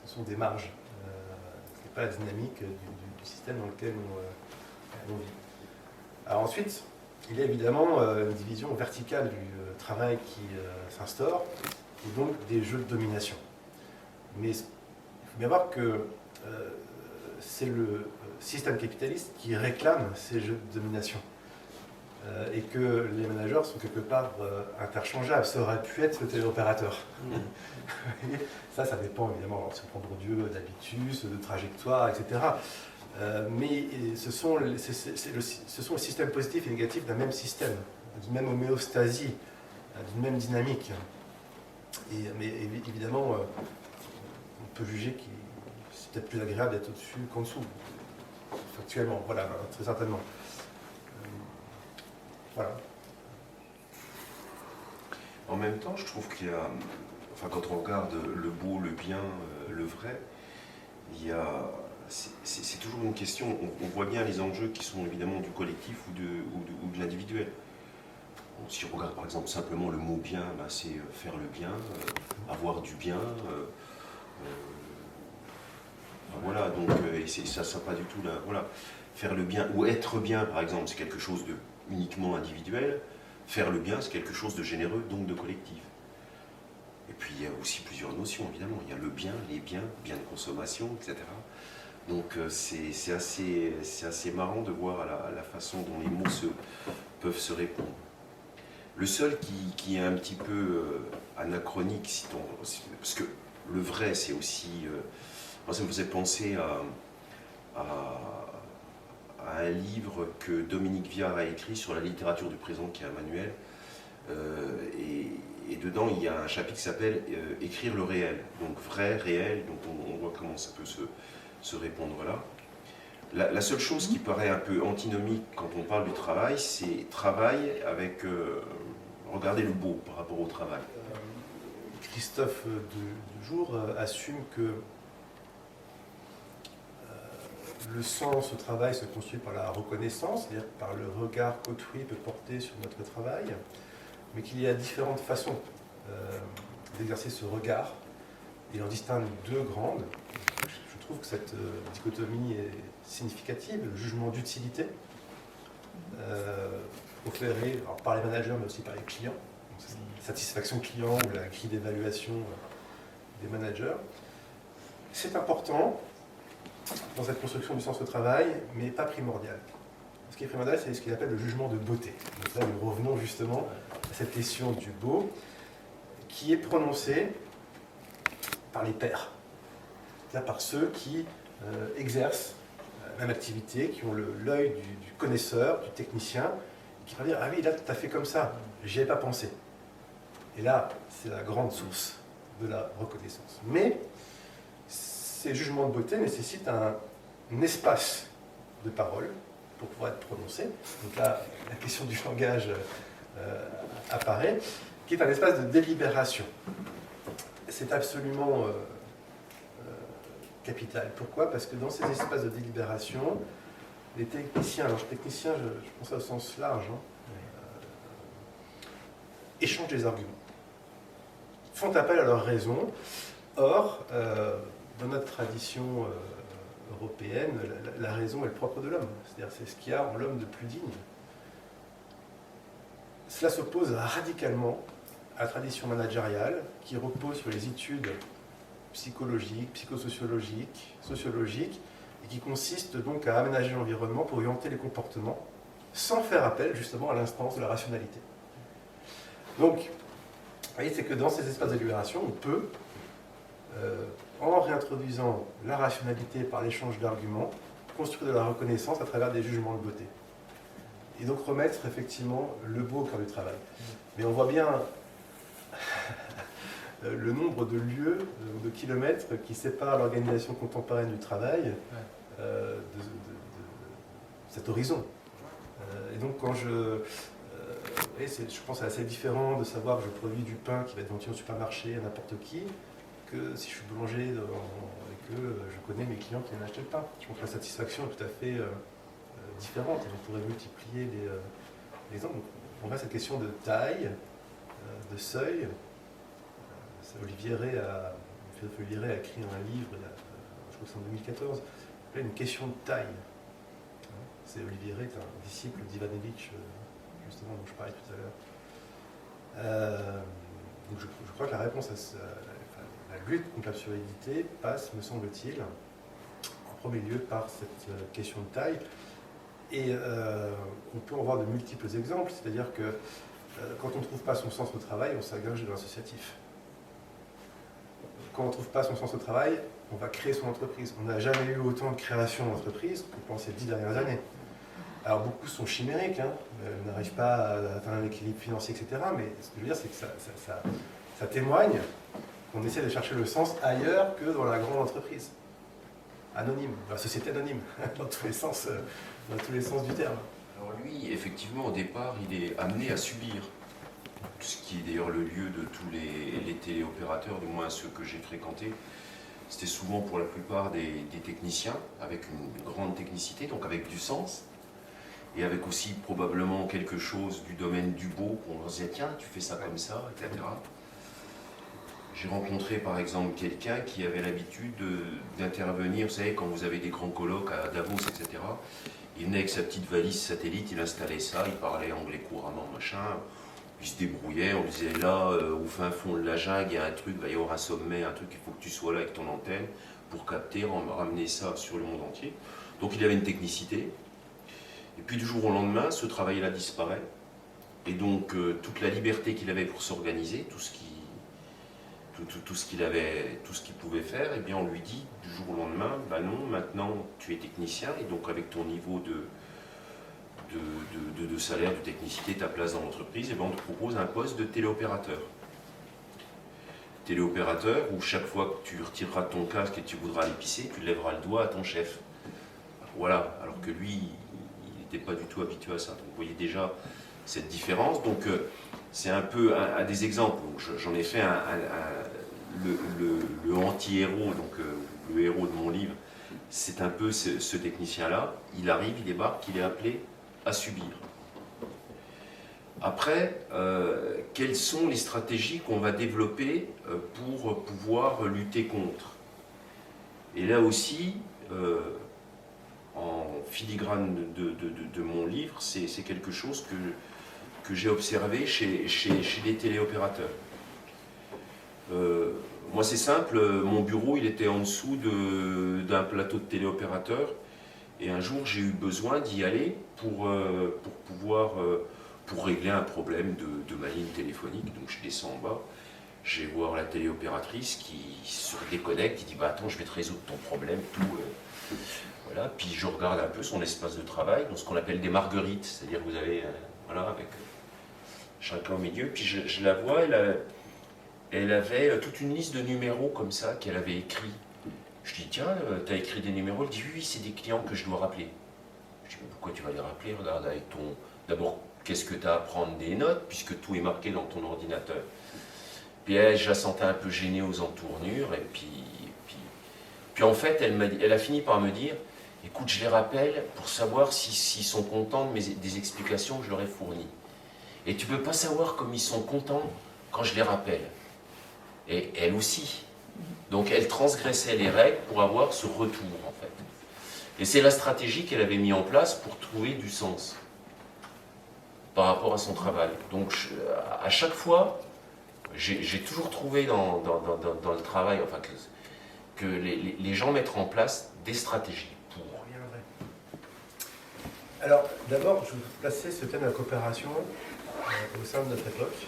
Ce n'est pas la dynamique du système dans lequel on vit. Alors ensuite, il y a évidemment une division verticale du travail qui s'instaure, et donc des jeux de domination. Mais il faut bien voir que c'est le système capitaliste qui réclame ces jeux de domination. Et que les managers sont quelque part interchangeables. Ça aurait pu être le téléopérateur. Ça dépend évidemment, si on prend Bourdieu, d'habitus, de trajectoire, etc. Mais ce sont les systèmes positifs et négatifs d'un même système, d'une même homéostasie, d'une même dynamique. Mais évidemment, on peut juger que c'est peut-être plus agréable d'être au-dessus qu'en dessous. Factuellement, voilà, très certainement. Voilà. En même temps, je trouve qu'il y a, quand on regarde le beau, le bien, le vrai, il y a c'est toujours une question, on voit bien les enjeux qui sont évidemment du collectif ou de l'individuel. Bon, si on regarde par exemple simplement le mot bien, ben, c'est faire le bien, avoir du bien. Voilà, donc et ça pas du tout là. Voilà. Faire le bien ou être bien, par exemple, c'est quelque chose de uniquement individuel. Faire le bien, c'est quelque chose de généreux, donc de collectif. Et puis il y a aussi plusieurs notions, évidemment. Il y a le bien, les biens, biens de consommation, etc. Donc c'est assez marrant de voir la façon dont les mots peuvent se répondre. Le seul qui est un petit peu anachronique, parce que le vrai, c'est aussi... moi, ça me faisait penser à un livre que Dominique Viard a écrit sur la littérature du présent, qui est un manuel. Et dedans, il y a un chapitre qui s'appelle « Écrire le réel ». Donc vrai, réel, donc on voit comment ça peut se répondre là. La seule chose qui paraît un peu antinomique quand on parle du travail, c'est travail avec... regardez le beau par rapport au travail. Christophe Dujour assume que le sens au travail se construit par la reconnaissance, c'est-à-dire par le regard qu'autrui peut porter sur notre travail, mais qu'il y a différentes façons d'exercer ce regard. Il en distingue deux grandes. Je trouve que cette dichotomie est significative, le jugement d'utilité, opéré par les managers, mais aussi par les clients. La satisfaction client ou la grille d'évaluation des managers. C'est important dans cette construction du sens au travail, mais pas primordial. Ce qui est primordial, c'est ce qu'il appelle le jugement de beauté. Donc là, nous revenons justement à cette question du beau, qui est prononcée par les pairs, c'est-à-dire par ceux qui exercent la même activité, qui ont l'œil du connaisseur, du technicien, qui vont dire « Ah oui, là, tu as fait comme ça, j'y avais pas pensé ». Et là, c'est la grande source de la reconnaissance. Mais ces jugements de beauté nécessitent un espace de parole pour pouvoir être prononcé. Donc là, la question du langage apparaît, qui est un espace de délibération. C'est absolument capital. Pourquoi? Parce que dans ces espaces de délibération, les techniciens, alors techniciens, je pense ça au sens large, échangent des arguments, font appel à leur raison. Or, dans notre tradition européenne, la raison est le propre de l'homme, c'est-à-dire c'est ce qu'il y a en l'homme de plus digne. Cela s'oppose radicalement à la tradition managériale qui repose sur les études psychologiques, psychosociologiques, sociologiques, et qui consiste donc à aménager l'environnement pour orienter les comportements sans faire appel justement à l'instance de la rationalité. Donc, vous voyez, c'est que dans ces espaces de délibération, on peut, en réintroduisant la rationalité par l'échange d'arguments, construire de la reconnaissance à travers des jugements de beauté. Et donc remettre effectivement le beau au cœur du travail. Mais on voit bien le nombre de lieues ou de kilomètres qui séparent l'organisation contemporaine du travail de cet horizon. Et donc quand je pense que c'est assez différent de savoir que je produis du pain qui va être vendu au supermarché à n'importe qui, que si je suis boulanger et que je connais mes clients qui viennent acheter le pain. Je pense que la satisfaction est tout à fait différente et on pourrait multiplier les exemples. On a cette question de taille, de seuil. Olivier Rey a écrit un livre, je crois que c'est en 2014, une question de taille. C'est Olivier Rey, un disciple d'Ivanovic, justement, dont je parlais tout à l'heure. Donc je crois que la réponse à la lutte contre l'absurdité passe, me semble-t-il, en premier lieu par cette question de taille. Et on peut en voir de multiples exemples, c'est-à-dire que quand on ne trouve pas son sens au travail, on s'engage dans l'associatif. Quand on ne trouve pas son sens au travail, on va créer son entreprise. On n'a jamais eu autant de création d'entreprise que pendant ces 10 dernières années. Alors beaucoup sont chimériques, n'arrivent pas à atteindre un équilibre financier, etc. Mais ce que je veux dire, c'est que ça témoigne qu'on essaie de chercher le sens ailleurs que dans la grande entreprise. Anonyme, la société anonyme, dans tous les sens du terme. Alors lui, effectivement, au départ, il est amené à subir. Ce qui est d'ailleurs le lieu de tous les téléopérateurs, du moins ceux que j'ai fréquentés. C'était souvent pour la plupart des techniciens, avec une grande technicité, donc avec du sens, et avec aussi probablement quelque chose du domaine du beau, qu'on leur disait tiens, tu fais ça comme ça, etc. J'ai rencontré par exemple quelqu'un qui avait l'habitude d'intervenir, vous savez, quand vous avez des grands colloques à Davos, etc. Il venait avec sa petite valise satellite, il installait ça, il parlait anglais couramment, machin. Il se débrouillait, on disait là, au fin fond de la jungle, il y a un truc, il va y avoir un sommet, un truc, il faut que tu sois là avec ton antenne pour capter, ramener ça sur le monde entier. Donc il avait une technicité. Et puis du jour au lendemain, ce travail-là disparaît. Et donc toute la liberté qu'il avait pour s'organiser, tout ce qu'il pouvait faire, eh bien on lui dit du jour au lendemain, bah non, maintenant tu es technicien, et donc avec ton niveau de salaire, de technicité, ta place dans l'entreprise, et ben on te propose un poste de téléopérateur. Téléopérateur où chaque fois que tu retireras ton casque et tu voudras aller pisser, tu lèveras le doigt à ton chef. Voilà, alors que lui, il n'était pas du tout habitué à ça. Donc vous voyez déjà cette différence. Donc c'est un peu un des exemples. J'en ai fait le anti-héros, donc le héros de mon livre. C'est un peu ce technicien-là. Il arrive, il débarque, il est appelé à subir. Après, quelles sont les stratégies qu'on va développer pour pouvoir lutter contre? Et là aussi, en filigrane de mon livre, c'est quelque chose que j'ai observé chez les téléopérateurs. Moi c'est simple, mon bureau il était en dessous d'un plateau de téléopérateurs. Et un jour, j'ai eu besoin d'y aller pour régler un problème de ma ligne téléphonique. Donc je descends en bas, je vais voir la téléopératrice qui se déconnecte, qui dit bah, attends, je vais te résoudre ton problème, tout. Voilà. Puis je regarde un peu son espace de travail, dans ce qu'on appelle des marguerites, c'est-à-dire que vous avez, voilà, avec chacun au milieu. Puis je la vois, elle avait toute une liste de numéros comme ça qu'elle avait écrit. Je dis, tiens, tu as écrit des numéros? Elle dit, oui, c'est des clients que je dois rappeler. Je dis, mais pourquoi tu vas les rappeler? Regarde avec ton... D'abord, qu'est-ce que tu as à prendre des notes, puisque tout est marqué dans ton ordinateur. Puis elle, je la sentais un peu gênée aux entournures, et puis en fait, elle a fini par me dire, écoute, je les rappelle pour savoir s'ils sont contents des explications que je leur ai fournies. Et tu peux pas savoir comme ils sont contents quand je les rappelle. Et elle aussi. Donc elle transgressait les règles pour avoir ce retour en fait. Et c'est la stratégie qu'elle avait mis en place pour trouver du sens par rapport à son travail. Donc à chaque fois, j'ai toujours trouvé dans le travail enfin, que les gens mettent en place des stratégies pour... Alors d'abord, je vais placer ce thème de la coopération au sein de notre époque,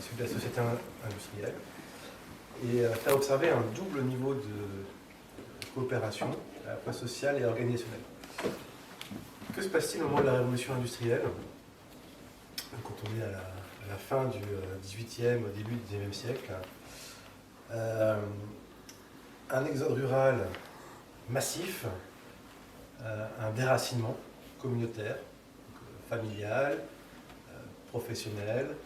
celui de la société industrielle. Et faire observer un double niveau de coopération, à la fois sociale et organisationnelle. Que se passe-t-il au moment de la révolution industrielle, quand on est à la fin du XVIIIe, au début du XIXe siècle? Un exode rural massif, un déracinement communautaire, familial, professionnel,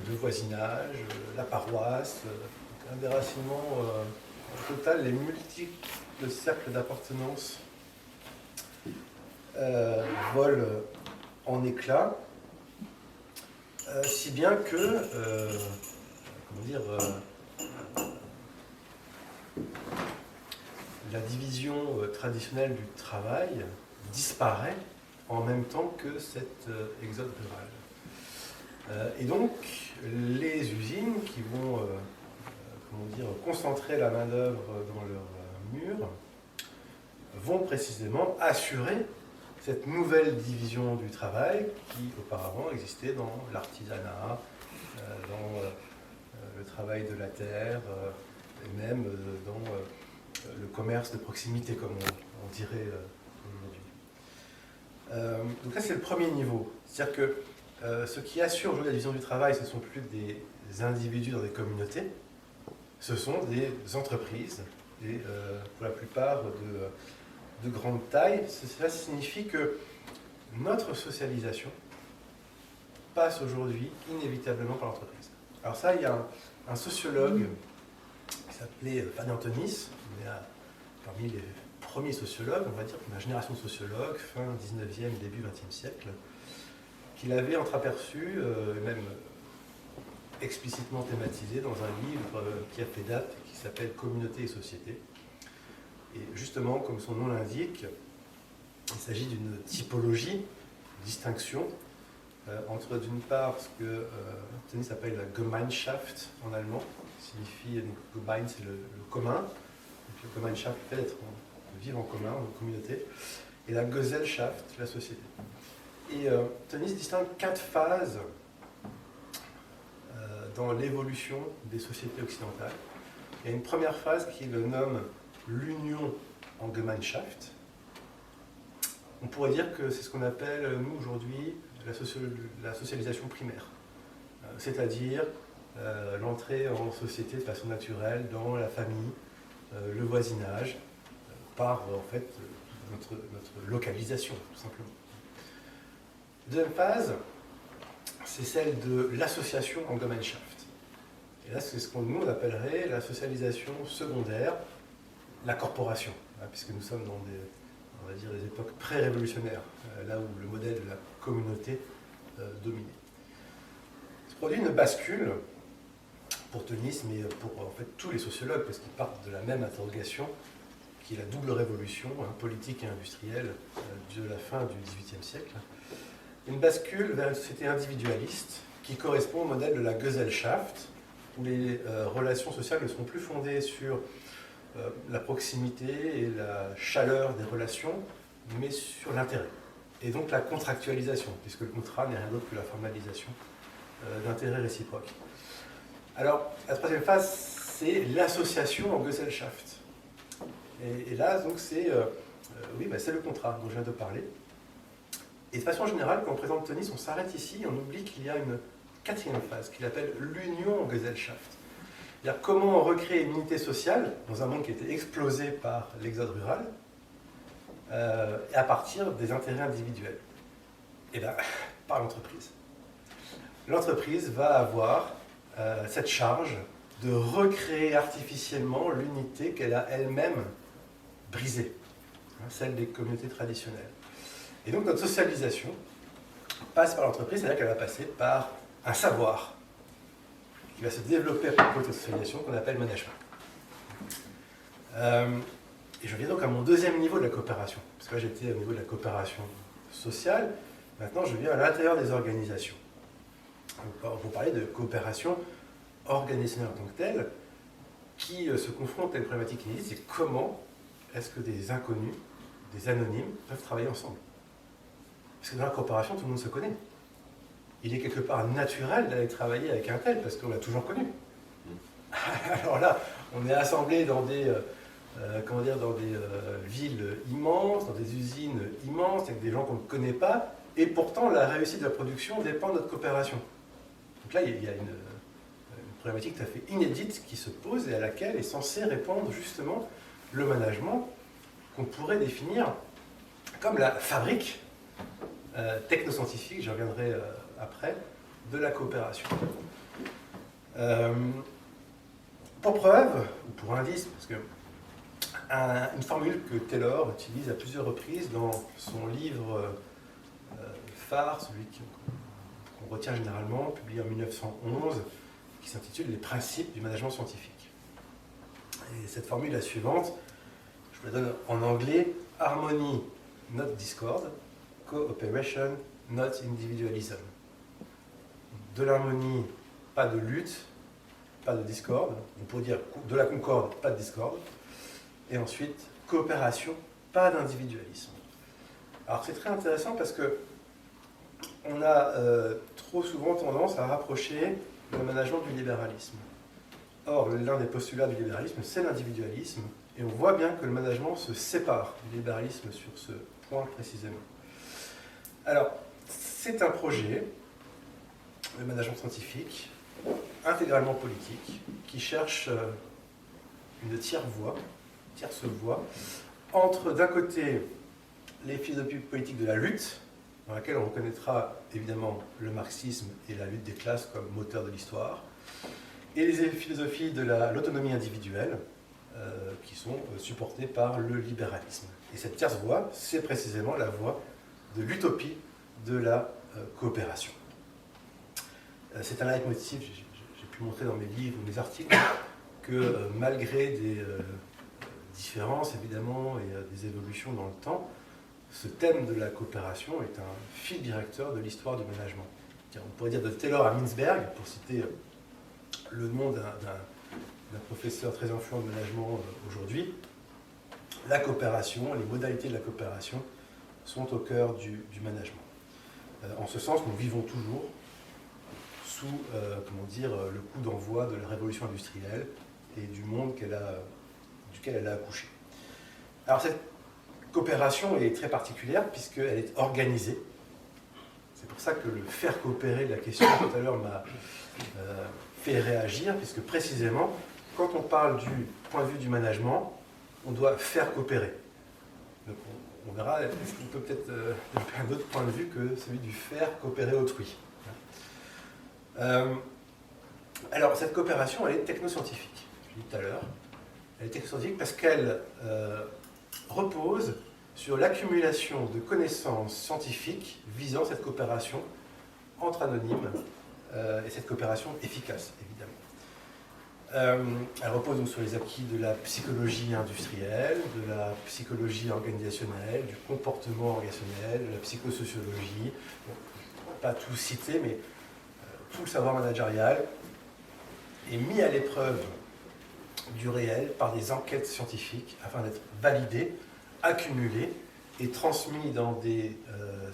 le voisinage, la paroisse, un déracinement total, les multiples cercles d'appartenance volent en éclats, si bien que, la division traditionnelle du travail disparaît en même temps que cet exode rural. Et donc, les usines qui vont concentrer la main-d'œuvre dans leurs murs vont précisément assurer cette nouvelle division du travail qui auparavant existait dans l'artisanat, dans le travail de la terre, et même dans le commerce de proximité, comme on dirait aujourd'hui. Donc là, c'est le premier niveau. C'est-à-dire que ce qui assure aujourd'hui la division du travail, ce ne sont plus des individus dans des communautés, ce sont des entreprises, et pour la plupart de grande taille. Cela signifie que notre socialisation passe aujourd'hui inévitablement par l'entreprise. Alors ça, il y a un sociologue qui s'appelait Fanny Antonis, parmi les premiers sociologues, on va dire, une génération de sociologues, fin 19e, début 20e siècle, qu'il avait entreaperçu, même explicitement thématisé dans un livre qui a fait date, qui s'appelle Communauté et société. Et justement, comme son nom l'indique, il s'agit d'une typologie, une distinction entre d'une part ce que Tönnies appelle la Gemeinschaft en allemand, qui signifie, donc Gemein c'est le commun, donc le Gemeinschaft fait d'être de vivre en commun, en communauté, et la Gesellschaft, la société. Et Tönnies distingue 4 phases dans l'évolution des sociétés occidentales. Il y a une première phase qui le nomme l'union en Gemeinschaft. On pourrait dire que c'est ce qu'on appelle, nous, aujourd'hui, la socialisation primaire. C'est-à-dire l'entrée en société de façon naturelle dans la famille, le voisinage, par, en fait, notre localisation, tout simplement. Deuxième phase, c'est celle de l'association en Gemeinschaft. Et là, c'est ce qu'on nous appellerait la socialisation secondaire, la corporation, puisque nous sommes dans on va dire, des époques pré-révolutionnaires, là où le modèle de la communauté dominait. Se produit une bascule pour Tönnies, mais pour en fait tous les sociologues, parce qu'ils partent de la même interrogation, qui est la double révolution politique et industrielle de la fin du XVIIIe siècle. Une bascule vers une société individualiste qui correspond au modèle de la Gesellschaft, où les relations sociales ne sont plus fondées sur la proximité et la chaleur des relations, mais sur l'intérêt. Et donc la contractualisation, puisque le contrat n'est rien d'autre que la formalisation d'intérêts réciproques. Alors, la troisième phase, c'est l'association en Gesellschaft. Et là, donc, c'est c'est le contrat dont je viens de parler. Et de façon générale, quand on présente Tönnies, on s'arrête ici et on oublie qu'il y a une quatrième phase qu'il appelle l'union en Gesellschaft. C'est-à-dire comment on recrée une unité sociale dans un monde qui était explosé par l'exode rural à partir des intérêts individuels. Et bien, par l'entreprise. L'entreprise va avoir cette charge de recréer artificiellement l'unité qu'elle a elle-même brisée, celle des communautés traditionnelles. Et donc notre socialisation passe par l'entreprise, c'est-à-dire qu'elle va passer par un savoir qui va se développer à propos de cette socialisation qu'on appelle management. Et je viens donc à mon deuxième niveau de la coopération, parce que là j'étais au niveau de la coopération sociale, maintenant je viens à l'intérieur des organisations. Pour parler de coopération organisationnelle en tant que telle, qui se confronte à une problématique inédite, c'est comment est-ce que des inconnus, des anonymes, peuvent travailler ensemble. Parce que dans la coopération, tout le monde se connaît. Il est quelque part naturel d'aller travailler avec un tel, parce qu'on l'a toujours connu. Alors là, on est assemblés dans des, villes immenses, dans des usines immenses, avec des gens qu'on ne connaît pas, et pourtant la réussite de la production dépend de notre coopération. Donc là, il y a une problématique tout à fait inédite qui se pose et à laquelle est censé répondre justement le management qu'on pourrait définir comme la fabrique technoscientifique, j'y reviendrai après, de la coopération. Pour preuve, ou pour indice, parce que une formule que Taylor utilise à plusieurs reprises dans son livre phare, celui qu'on retient généralement, publié en 1911, qui s'intitule « Les principes du management scientifique ». Et cette formule est la suivante, je vous la donne en anglais, « Harmony, not discord, cooperation, not individualism ». De l'harmonie, pas de lutte, pas de discorde, on pourrait dire de la concorde, pas de discorde, et ensuite coopération, pas d'individualisme. Alors c'est très intéressant parce que on a trop souvent tendance à rapprocher le management du libéralisme. Or, l'un des postulats du libéralisme, c'est l'individualisme, et on voit bien que le management se sépare du libéralisme sur ce point précisément. Alors, c'est un projet, le management scientifique, intégralement politique, qui cherche une tierce voie, entre d'un côté les philosophies politiques de la lutte, dans laquelle on reconnaîtra évidemment le marxisme et la lutte des classes comme moteur de l'histoire, et les philosophies de l'autonomie individuelle, qui sont supportées par le libéralisme. Et cette tierce voie, c'est précisément la voie de l'utopie de la coopération. C'est un leitmotiv, j'ai pu montrer dans mes livres ou mes articles, que malgré des différences évidemment et des évolutions dans le temps, ce thème de la coopération est un fil directeur de l'histoire du management. On pourrait dire de Taylor à Mintzberg, pour citer le nom d'un professeur très influent de management aujourd'hui, la coopération, les modalités de la coopération sont au cœur du management. En ce sens, nous vivons toujours sous le coup d'envoi de la révolution industrielle et du monde duquel elle a accouché. Alors cette coopération est très particulière puisqu'elle est organisée. C'est pour ça que le faire coopérer de la question tout à l'heure m'a fait réagir, puisque précisément, quand on parle du point de vue du management, on doit faire coopérer. Donc on verra, est-ce qu'on peut peut-être développer un autre point de vue que celui du faire coopérer autrui. Alors cette coopération, elle est technoscientifique, je l'ai dit tout à l'heure. Elle est technoscientifique parce qu'elle repose sur l'accumulation de connaissances scientifiques visant cette coopération entre anonymes et cette coopération efficace, évidemment. Elle repose donc sur les acquis de la psychologie industrielle, de la psychologie organisationnelle, du comportement organisationnel, de la psychosociologie. Bon, je ne vais pas tout citer, mais tout le savoir managérial est mis à l'épreuve du réel par des enquêtes scientifiques afin d'être validé, accumulé et transmis dans des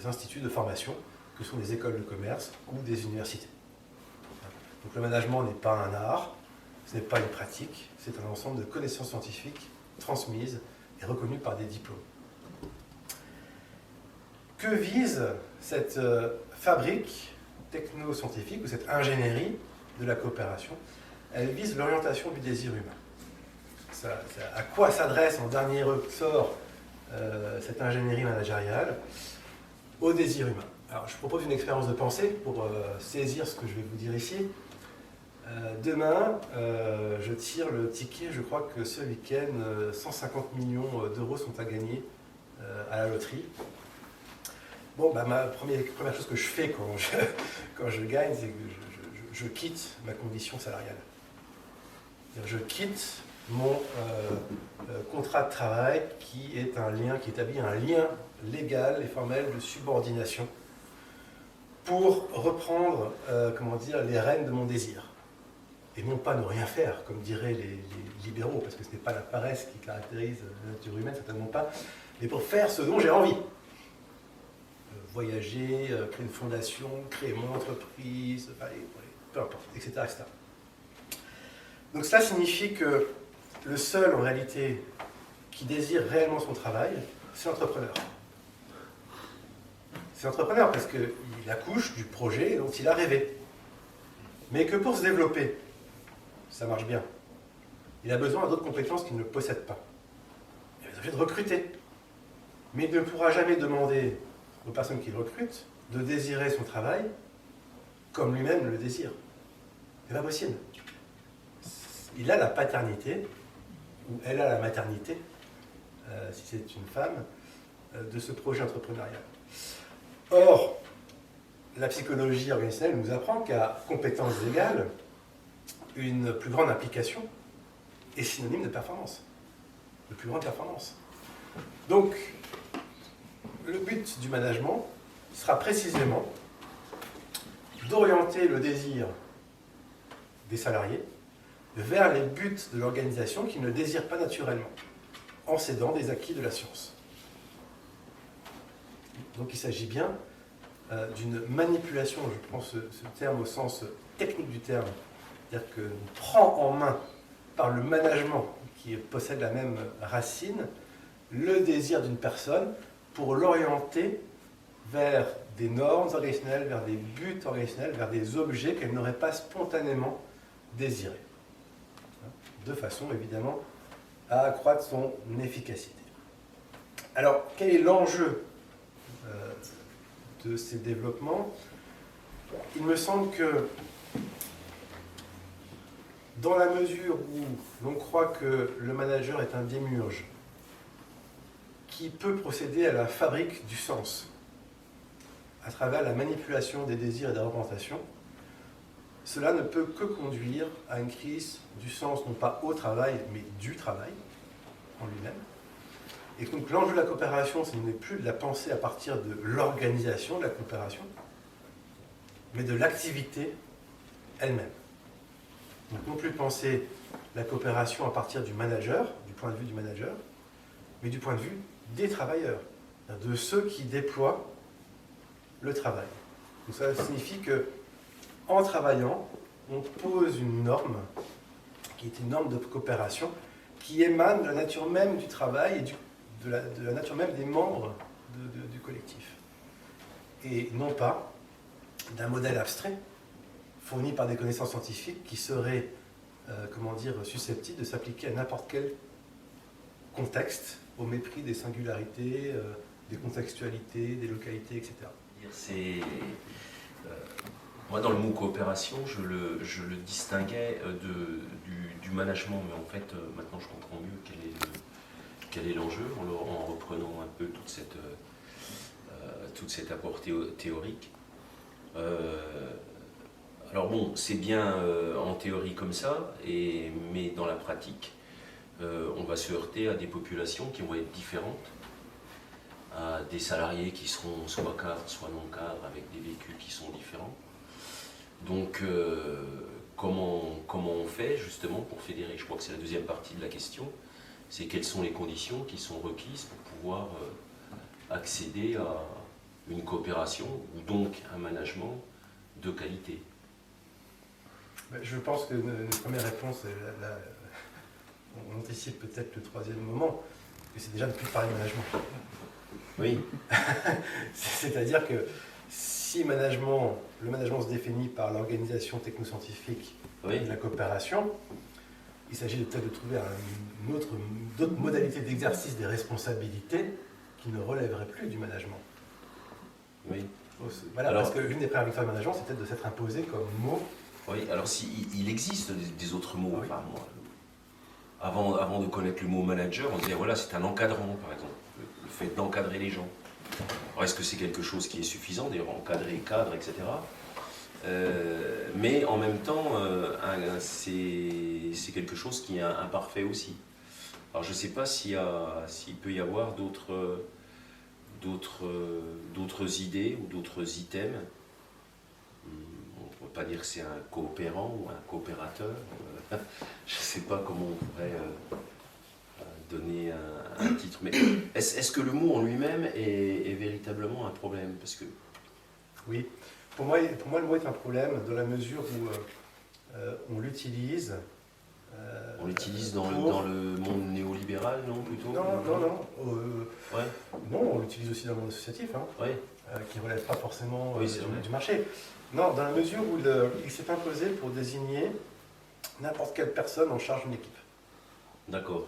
instituts de formation que sont les écoles de commerce ou des universités. Donc le management n'est pas un art, ce n'est pas une pratique, c'est un ensemble de connaissances scientifiques transmises et reconnues par des diplômes. Que vise cette fabrique techno-scientifique ou cette ingénierie de la coopération? Elle vise l'orientation du désir humain. À quoi s'adresse en dernier ressort cette ingénierie managériale? Au désir humain. Alors je propose une expérience de pensée pour saisir ce que je vais vous dire ici. Demain, je tire le ticket, je crois que ce week-end, 150 millions d'euros sont à gagner à la loterie. Bon, ma première chose que je fais quand je gagne, c'est que je quitte ma condition salariale. Je quitte mon contrat de travail qui établit un lien légal et formel de subordination pour reprendre les rênes de mon désir. Et non pas ne rien faire, comme diraient les libéraux, parce que ce n'est pas la paresse qui caractérise la nature humaine, certainement pas, mais pour faire ce dont j'ai envie. Voyager, créer une fondation, créer mon entreprise, peu importe, etc., etc. Donc cela signifie que le seul, en réalité, qui désire réellement son travail, c'est l'entrepreneur. C'est l'entrepreneur parce qu'il accouche du projet dont il a rêvé. Mais que pour se développer, ça marche bien. Il a besoin d'autres compétences qu'il ne possède pas. Il est obligé de recruter. Mais il ne pourra jamais demander aux personnes qu'il recrute de désirer son travail comme lui-même le désire. C'est pas possible. Il a la paternité, ou elle a la maternité, si c'est une femme, de ce projet entrepreneurial. Or, la psychologie organisationnelle nous apprend qu'à compétences égales, une plus grande implication est synonyme de performance, de plus grande performance. Donc, le but du management sera précisément d'orienter le désir des salariés vers les buts de l'organisation qu'ils ne désirent pas naturellement, en s'aidant des acquis de la science. Donc il s'agit bien d'une manipulation, je prends ce terme au sens technique du terme, c'est-à-dire qu'on prend en main par le management qui possède la même racine, le désir d'une personne pour l'orienter vers des normes organisationnelles, vers des buts organisationnels, vers des objets qu'elle n'aurait pas spontanément désirés. De façon, évidemment, à accroître son efficacité. Alors, quel est l'enjeu de ces développements? Il me semble que dans la mesure où l'on croit que le manager est un démiurge qui peut procéder à la fabrique du sens à travers la manipulation des désirs et des représentations, cela ne peut que conduire à une crise du sens, non pas au travail, mais du travail en lui-même. Et donc l'enjeu de la coopération, ce n'est plus de la pensée à partir de l'organisation de la coopération, mais de l'activité elle-même. Donc non plus penser la coopération à partir du manager, du point de vue du manager, mais du point de vue des travailleurs, de ceux qui déploient le travail. Donc ça signifie que en travaillant, on pose une norme qui est une norme de coopération qui émane de la nature même du travail et de la nature même des membres du collectif. Et non pas d'un modèle abstrait fourni par des connaissances scientifiques qui seraient susceptibles de s'appliquer à n'importe quel contexte au mépris des singularités, des contextualités, des localités, etc. Moi, dans le mot coopération, je le distinguais du management, mais en fait, maintenant je comprends mieux quel est l'enjeu en reprenant un peu toute cette apport théorique. Alors bon, c'est bien en théorie comme ça, mais dans la pratique, on va se heurter à des populations qui vont être différentes, à des salariés qui seront soit cadres, soit non cadres, avec des vécus qui sont différents. Donc, comment on fait justement pour fédérer? Je crois que c'est la deuxième partie de la question, c'est quelles sont les conditions qui sont requises pour pouvoir accéder à une coopération ou donc un management de qualité. Je pense que une première réponse, on anticipe peut-être le troisième moment, que c'est déjà de plus parler de management. Oui. C'est-à-dire que si le management se définit par l'organisation technoscientifique de la coopération, il s'agit peut-être de trouver d'autres modalités d'exercice des responsabilités qui ne relèveraient plus du management. Oui. Voilà, alors, parce que l'une des prérequis du management, c'est peut-être de s'être imposé comme mot. Oui, alors il existe des autres mots. Oui. Enfin, moi, avant de connaître le mot manager, on disait voilà, c'est un encadrant, par exemple, le fait d'encadrer les gens. Alors, est-ce que c'est quelque chose qui est suffisant, d'ailleurs, encadrer, cadre, etc. Mais en même temps, c'est quelque chose qui est imparfait aussi. Alors je ne sais pas s'il peut y avoir d'autres idées ou d'autres items. On ne peut pas dire que c'est un coopérant ou un coopérateur. Je ne sais pas comment on pourrait donner un titre. Mais est-ce que le mot en lui-même est véritablement un problème? Parce que... Oui, pour moi, le mot est un problème dans la mesure où on l'utilise. On l'utilise dans le monde néolibéral, non, plutôt? Ouais. Non, on l'utilise aussi dans le monde associatif, qui ne relève pas forcément du marché. Non, dans la mesure où il s'est imposé pour désigner n'importe quelle personne en charge d'une équipe. D'accord.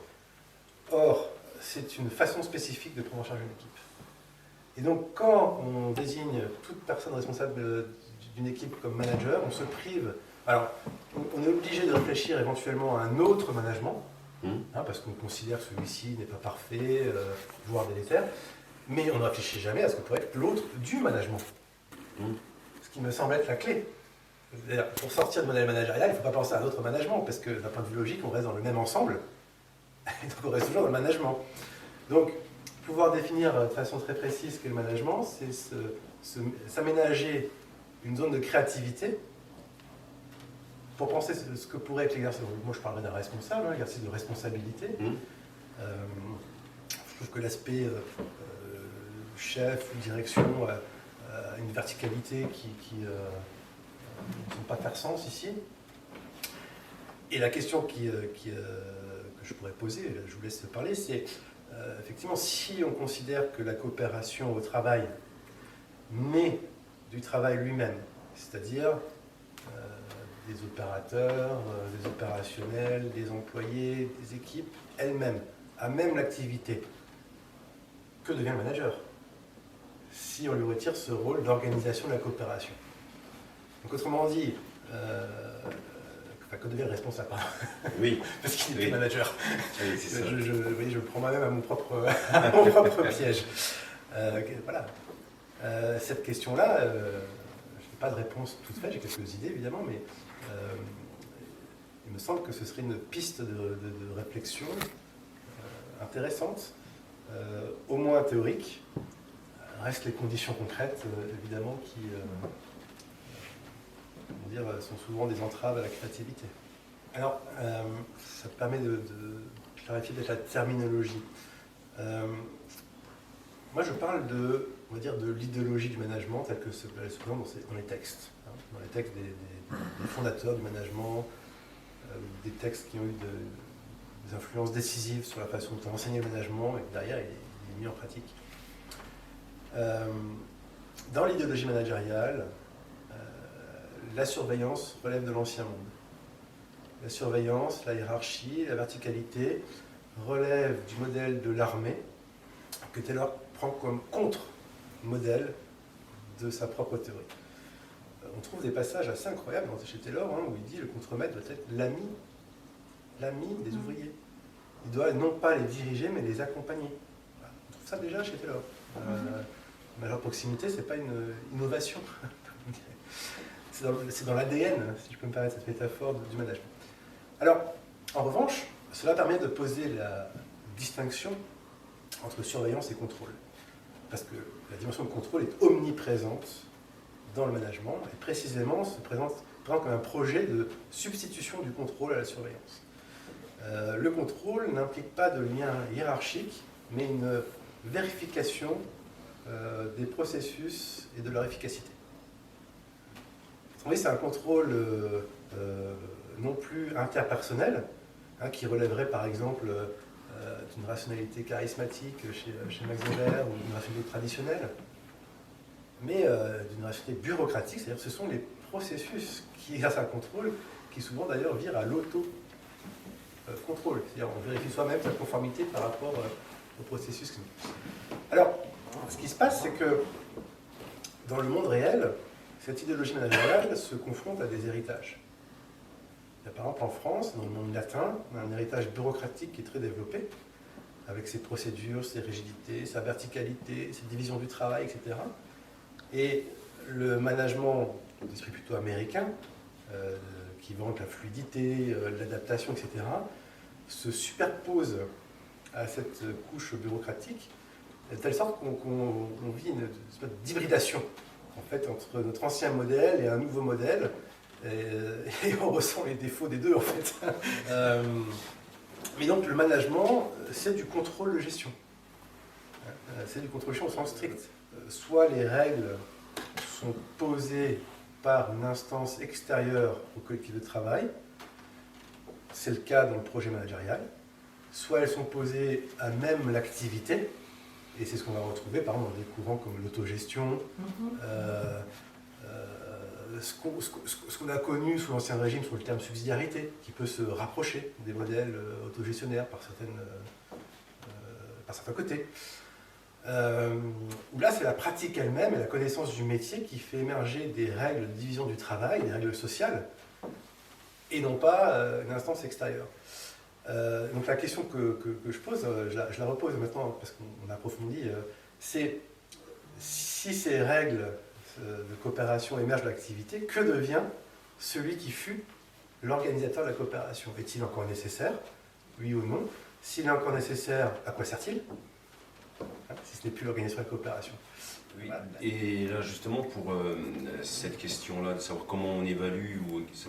Or, c'est une façon spécifique de prendre en charge une équipe. Et donc, quand on désigne toute personne responsable d'une équipe comme manager, on se prive. Alors, on est obligé de réfléchir éventuellement à un autre management, parce qu'on considère que celui-ci n'est pas parfait, voire délétère, mais on ne réfléchit jamais à ce que pourrait être l'autre du management. Ce qui me semble être la clé. Pour sortir du modèle managérial, il ne faut pas penser à un autre management, parce que d'un point de vue logique, on reste dans le même ensemble, et donc on reste toujours dans le management. Donc, pouvoir définir de façon très précise ce qu'est le management, c'est s'aménager une zone de créativité pour penser ce que pourrait être l'exercice. Moi, je parlerais d'un responsable, l'exercice de responsabilité. Je trouve que l'aspect chef ou direction a une verticalité qui ne semble pas faire sens ici. Et la question que je pourrais poser, je vous laisse parler, c'est effectivement, si on considère que la coopération au travail naît du travail lui-même, c'est-à-dire des opérateurs, des opérationnels, des employés, des équipes elles-mêmes, à même l'activité, que devient le manager si on lui retire ce rôle d'organisation de la coopération? Donc autrement dit, enfin, que devient le responsable, pardon, Oui, parce qu'il n'est Oui. plus manager. oui, c'est ça. Oui, je me prends moi-même à mon propre, à mon propre piège. Voilà. Cette question-là, je n'ai pas de réponse toute faite, j'ai quelques idées évidemment, mais il me semble que ce serait une piste de réflexion intéressante, au moins théorique. Restent les conditions concrètes, évidemment, qui comment dire, sont souvent des entraves à la créativité. Alors, ça te permet de clarifier peut-être la terminologie. Moi, je parle on va dire, de l'idéologie du management telle que se présente dans les textes. Dans les textes des fondateurs du management, des textes qui ont eu des influences décisives sur la façon dont on enseigne le management et que derrière, il est mis en pratique. Dans l'idéologie managériale, la surveillance relève de l'ancien monde. La surveillance, la hiérarchie, la verticalité relèvent du modèle de l'armée que Taylor prend comme contre-modèle de sa propre théorie. On trouve des passages assez incroyables chez Taylor où il dit que le contremaître doit être l'ami des ouvriers. Il doit non pas les diriger mais les accompagner. Voilà. On trouve ça déjà chez Taylor. Major proximité, c'est pas une innovation. C'est dans l'ADN, si je peux me permettre cette métaphore du management. Alors, en revanche, cela permet de poser la distinction entre surveillance et contrôle. Parce que la dimension de contrôle est omniprésente dans le management et précisément se présente comme un projet de substitution du contrôle à la surveillance. Le contrôle n'implique pas de lien hiérarchique, mais une vérification des processus et de leur efficacité. Oui, c'est un contrôle non plus interpersonnel, qui relèverait par exemple d'une rationalité charismatique chez Max Weber ou d'une rationalité traditionnelle, mais d'une rationalité bureaucratique, c'est-à-dire que ce sont les processus qui exercent un contrôle qui souvent d'ailleurs virent à l'auto-contrôle, c'est-à-dire on vérifie soi-même sa conformité par rapport au processus. Alors, ce qui se passe, c'est que dans le monde réel, cette idéologie managériale se confronte à des héritages. Il y a, par exemple en France, dans le monde latin, on a un héritage bureaucratique qui est très développé, avec ses procédures, ses rigidités, sa verticalité, ses divisions du travail, etc. Et le management d'esprit plutôt américain, qui vante la fluidité, l'adaptation, etc., se superpose à cette couche bureaucratique, de telle sorte qu'on vit une espèce d'hybridation en fait, entre notre ancien modèle et un nouveau modèle, et on ressent les défauts des deux en fait. Mais donc le management, c'est du contrôle de gestion. C'est du contrôle de gestion au sens strict. Soit les règles sont posées par une instance extérieure au collectif de travail, c'est le cas dans le projet managérial, soit elles sont posées à même l'activité, et c'est ce qu'on va retrouver par exemple dans des courants comme l'autogestion, ce qu'on a connu sous l'Ancien Régime sous le terme subsidiarité, qui peut se rapprocher des modèles autogestionnaires par certains côtés. Où là, c'est la pratique elle-même et la connaissance du métier qui fait émerger des règles de division du travail, des règles sociales, et non pas une instance extérieure. Donc la question que je pose, je la repose maintenant parce qu'on approfondit, c'est si ces règles de coopération émergent de l'activité, que devient celui qui fut l'organisateur de la coopération? Est-il encore nécessaire? Oui ou non? S'il est encore nécessaire, à quoi sert-il? Si ce n'est plus l'organisation de la coopération. Oui. Et là justement pour cette question-là, de savoir comment on évalue,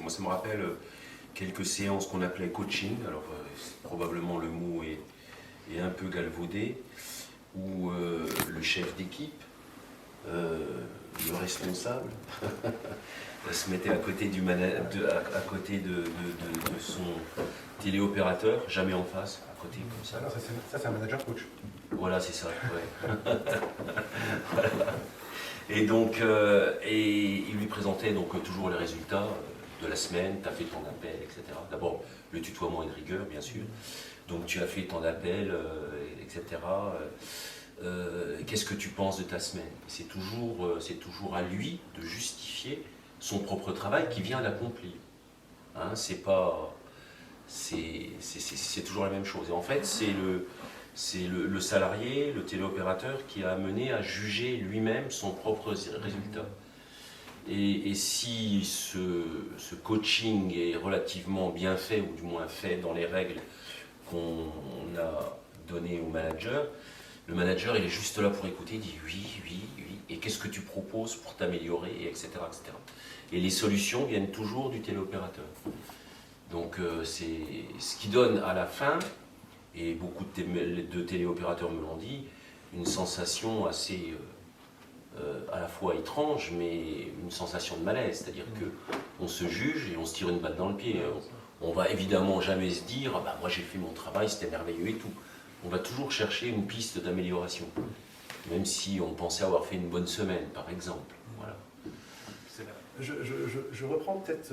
moi ça me rappelle quelques séances qu'on appelait coaching, alors probablement le mot est un peu galvaudé, où le chef d'équipe, le responsable, se mettait à côté à côté de son téléopérateur, jamais en face, à côté comme ça. Alors, ça c'est un manager coach. Voilà, c'est ça, ouais. Voilà. Et donc, et il lui présentait donc toujours les résultats de la semaine, tu as fait ton appel, etc. D'abord, le tutoiement et de rigueur, bien sûr. Donc, tu as fait ton appel, etc. Qu'est-ce que tu penses de ta semaine? C'est toujours à lui de justifier son propre travail qui vient d'accomplir. Hein, c'est toujours la même chose. Et en fait, c'est le salarié, le téléopérateur qui a amené à juger lui-même son propre résultat. Et si ce coaching est relativement bien fait, ou du moins fait dans les règles qu'on a données au manager, le manager il est juste là pour écouter, il dit oui, oui, oui, et qu'est-ce que tu proposes pour t'améliorer, et etc., etc. Et les solutions viennent toujours du téléopérateur. Donc c'est ce qui donne à la fin, et beaucoup de téléopérateurs me l'ont dit, une sensation assez à la fois étrange, mais une sensation de malaise. C'est-à-dire qu'on se juge et on se tire une balle dans le pied. On va évidemment jamais se dire ah bah, moi j'ai fait mon travail, c'était merveilleux et tout. On va toujours chercher une piste d'amélioration, même si on pensait avoir fait une bonne semaine, par exemple. Voilà. Je reprends peut-être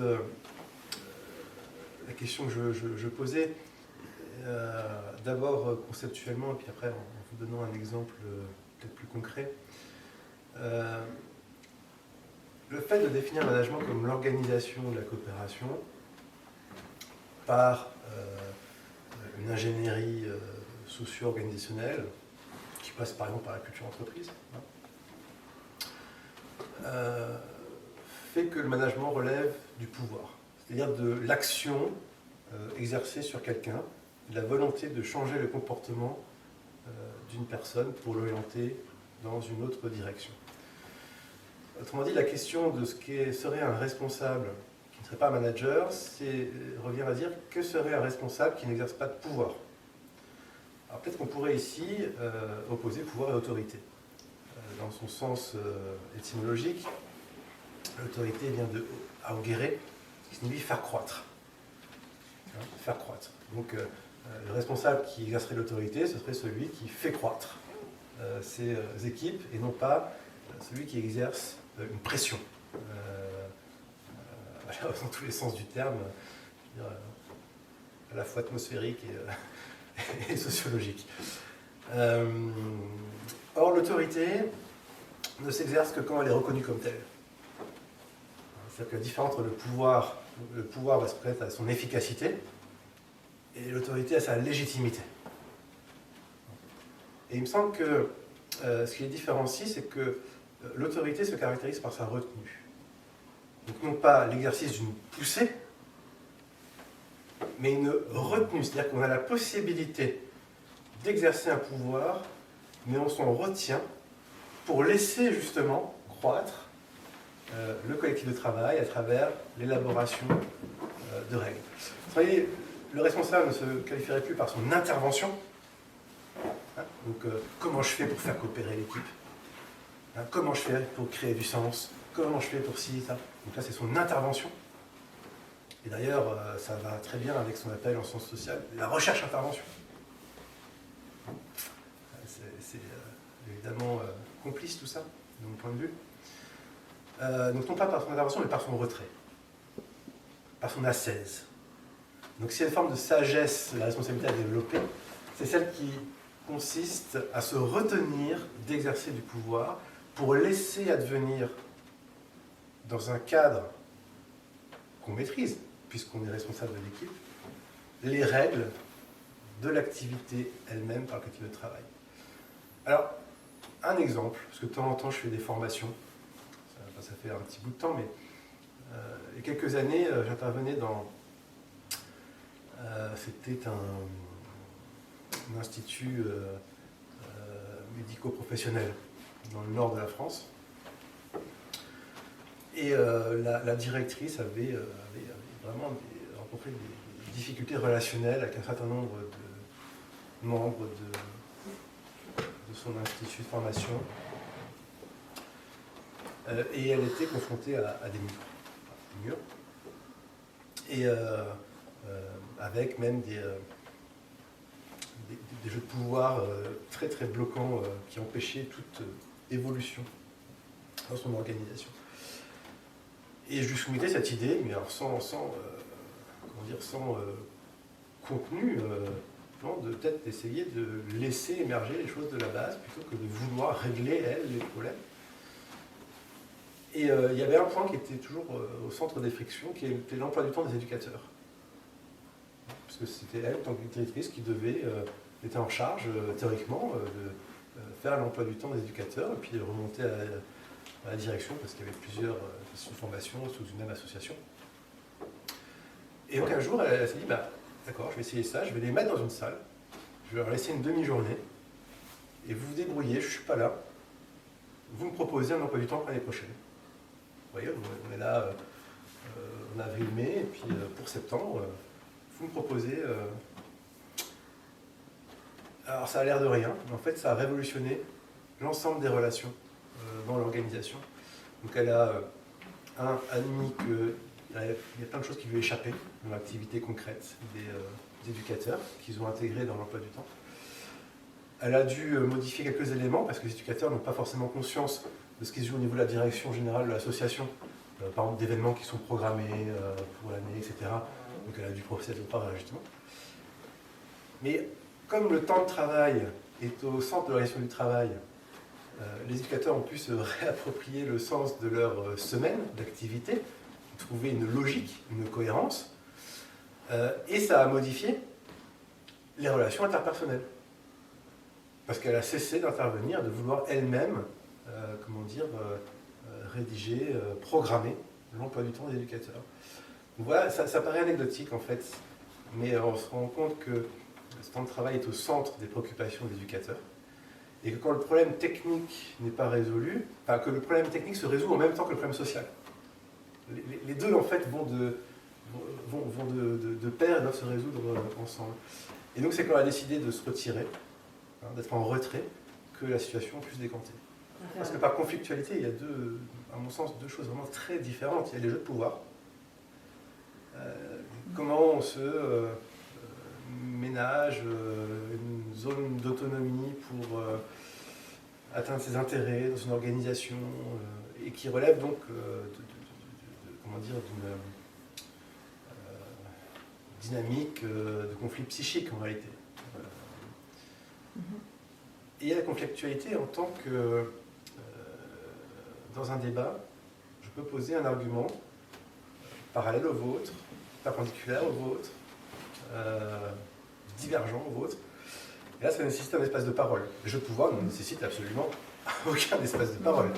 la question que je posais, d'abord conceptuellement, et puis après en vous donnant un exemple peut-être plus concret. Le fait de définir le management comme l'organisation de la coopération par une ingénierie socio-organisationnelle qui passe par exemple par la culture entreprise, fait que le management relève du pouvoir, c'est-à-dire de l'action exercée sur quelqu'un, de la volonté de changer le comportement d'une personne pour l'orienter dans une autre direction. Autrement dit, la question de ce qui serait un responsable qui ne serait pas un manager, revient à dire que serait un responsable qui n'exerce pas de pouvoir. Alors peut-être qu'on pourrait ici opposer pouvoir et autorité. Dans son sens étymologique, l'autorité vient de augere, qui signifie faire croître. Hein, faire croître. Donc le responsable qui exercerait l'autorité, ce serait celui qui fait croître ses équipes et non pas celui qui exerce une pression. Dans tous les sens du terme, à la fois atmosphérique et sociologique. Or, l'autorité ne s'exerce que quand elle est reconnue comme telle. C'est-à-dire que la différence entre le pouvoir va se prêter à son efficacité et l'autorité à sa légitimité. Et il me semble que ce qui les différencie, c'est que l'autorité se caractérise par sa retenue. Donc non pas l'exercice d'une poussée, mais une retenue, c'est-à-dire qu'on a la possibilité d'exercer un pouvoir, mais on s'en retient pour laisser justement croître le collectif de travail à travers l'élaboration de règles. Vous voyez, le responsable ne se qualifierait plus par son intervention. Donc comment je fais pour faire coopérer l'équipe, comment je fais pour créer du sens, comment je fais pour ci, ça. Donc là c'est son intervention. Et d'ailleurs ça va très bien avec ce qu'on appelle en sciences sociales la recherche-intervention. C'est évidemment complice tout ça, de mon point de vue. Donc non pas par son intervention, mais par son retrait, par son ascèse. Donc s'il y a une forme de sagesse, la responsabilité à développer, c'est celle qui consiste à se retenir d'exercer du pouvoir pour laisser advenir dans un cadre qu'on maîtrise, puisqu'on est responsable de l'équipe, les règles de l'activité elle-même par le collectif de travail. Alors, un exemple, parce que de temps en temps je fais des formations, ça fait un petit bout de temps, mais il y a quelques années, j'intervenais dans... c'était un institut médico-professionnel dans le nord de la France. Et la directrice avait vraiment rencontré des difficultés relationnelles avec un certain nombre de membres de son institut de formation. Et elle était confrontée à des murs. Et avec même des jeux de pouvoir très très bloquants qui empêchaient toute évolution dans son organisation. Et je lui soumettais cette idée, mais alors sans contenu, de peut-être essayer de laisser émerger les choses de la base plutôt que de vouloir régler, elle, les problèmes. Et il y avait un point qui était toujours au centre des frictions, qui était l'emploi du temps des éducateurs. Parce que c'était elle, en tant que directrice, qui était en charge, théoriquement, de faire l'emploi du temps des éducateurs, et puis de remonter à la direction, parce qu'il y avait plusieurs sous-formations sous une même association. Et donc un jour, elle s'est dit, bah, d'accord, je vais essayer ça, je vais les mettre dans une salle, je vais leur laisser une demi-journée, et vous vous débrouillez, je ne suis pas là, vous me proposez un emploi du temps pour l'année prochaine. Vous voyez, on est là en avril-mai, et puis pour septembre, vous me proposez... Alors ça a l'air de rien, mais en fait ça a révolutionné l'ensemble des relations dans l'organisation. Donc elle a admis qu'il y a plein de choses qui lui échappaient dans l'activité concrète des éducateurs qu'ils ont intégrées dans l'emploi du temps. Elle a dû modifier quelques éléments parce que les éducateurs n'ont pas forcément conscience de ce qui se joue au niveau de la direction générale de l'association, par exemple d'événements qui sont programmés pour l'année, etc. Donc elle a dû procéder par ajustement. Mais comme le temps de travail est au centre de l'organisation du travail, les éducateurs ont pu se réapproprier le sens de leur semaine d'activité, trouver une logique, une cohérence, et ça a modifié les relations interpersonnelles. Parce qu'elle a cessé d'intervenir, de vouloir elle-même, rédiger, programmer l'emploi du temps des éducateurs. Donc voilà, ça paraît anecdotique en fait, mais on se rend compte que ce temps de travail est au centre des préoccupations des éducateurs, et que quand le problème technique n'est pas résolu, enfin, que le problème technique se résout en même temps que le problème social. Les deux en fait vont de pair et doivent se résoudre ensemble. Et donc c'est quand on a décidé de se retirer, d'être en retrait, que la situation puisse décanter. Parce que par conflictualité, il y a à mon sens, deux choses vraiment très différentes. Il y a les jeux de pouvoir. Comment on se ménage une zone d'autonomie pour atteindre ses intérêts dans une organisation et qui relève donc d'une dynamique de conflit psychique en réalité. Et il y a la conflictualité en tant que dans un débat, je peux poser un argument parallèle au vôtre, perpendiculaire au vôtre, divergent au vôtre. Et là, ça nécessite un espace de parole. Le jeu de pouvoir ne nécessite absolument aucun espace de parole.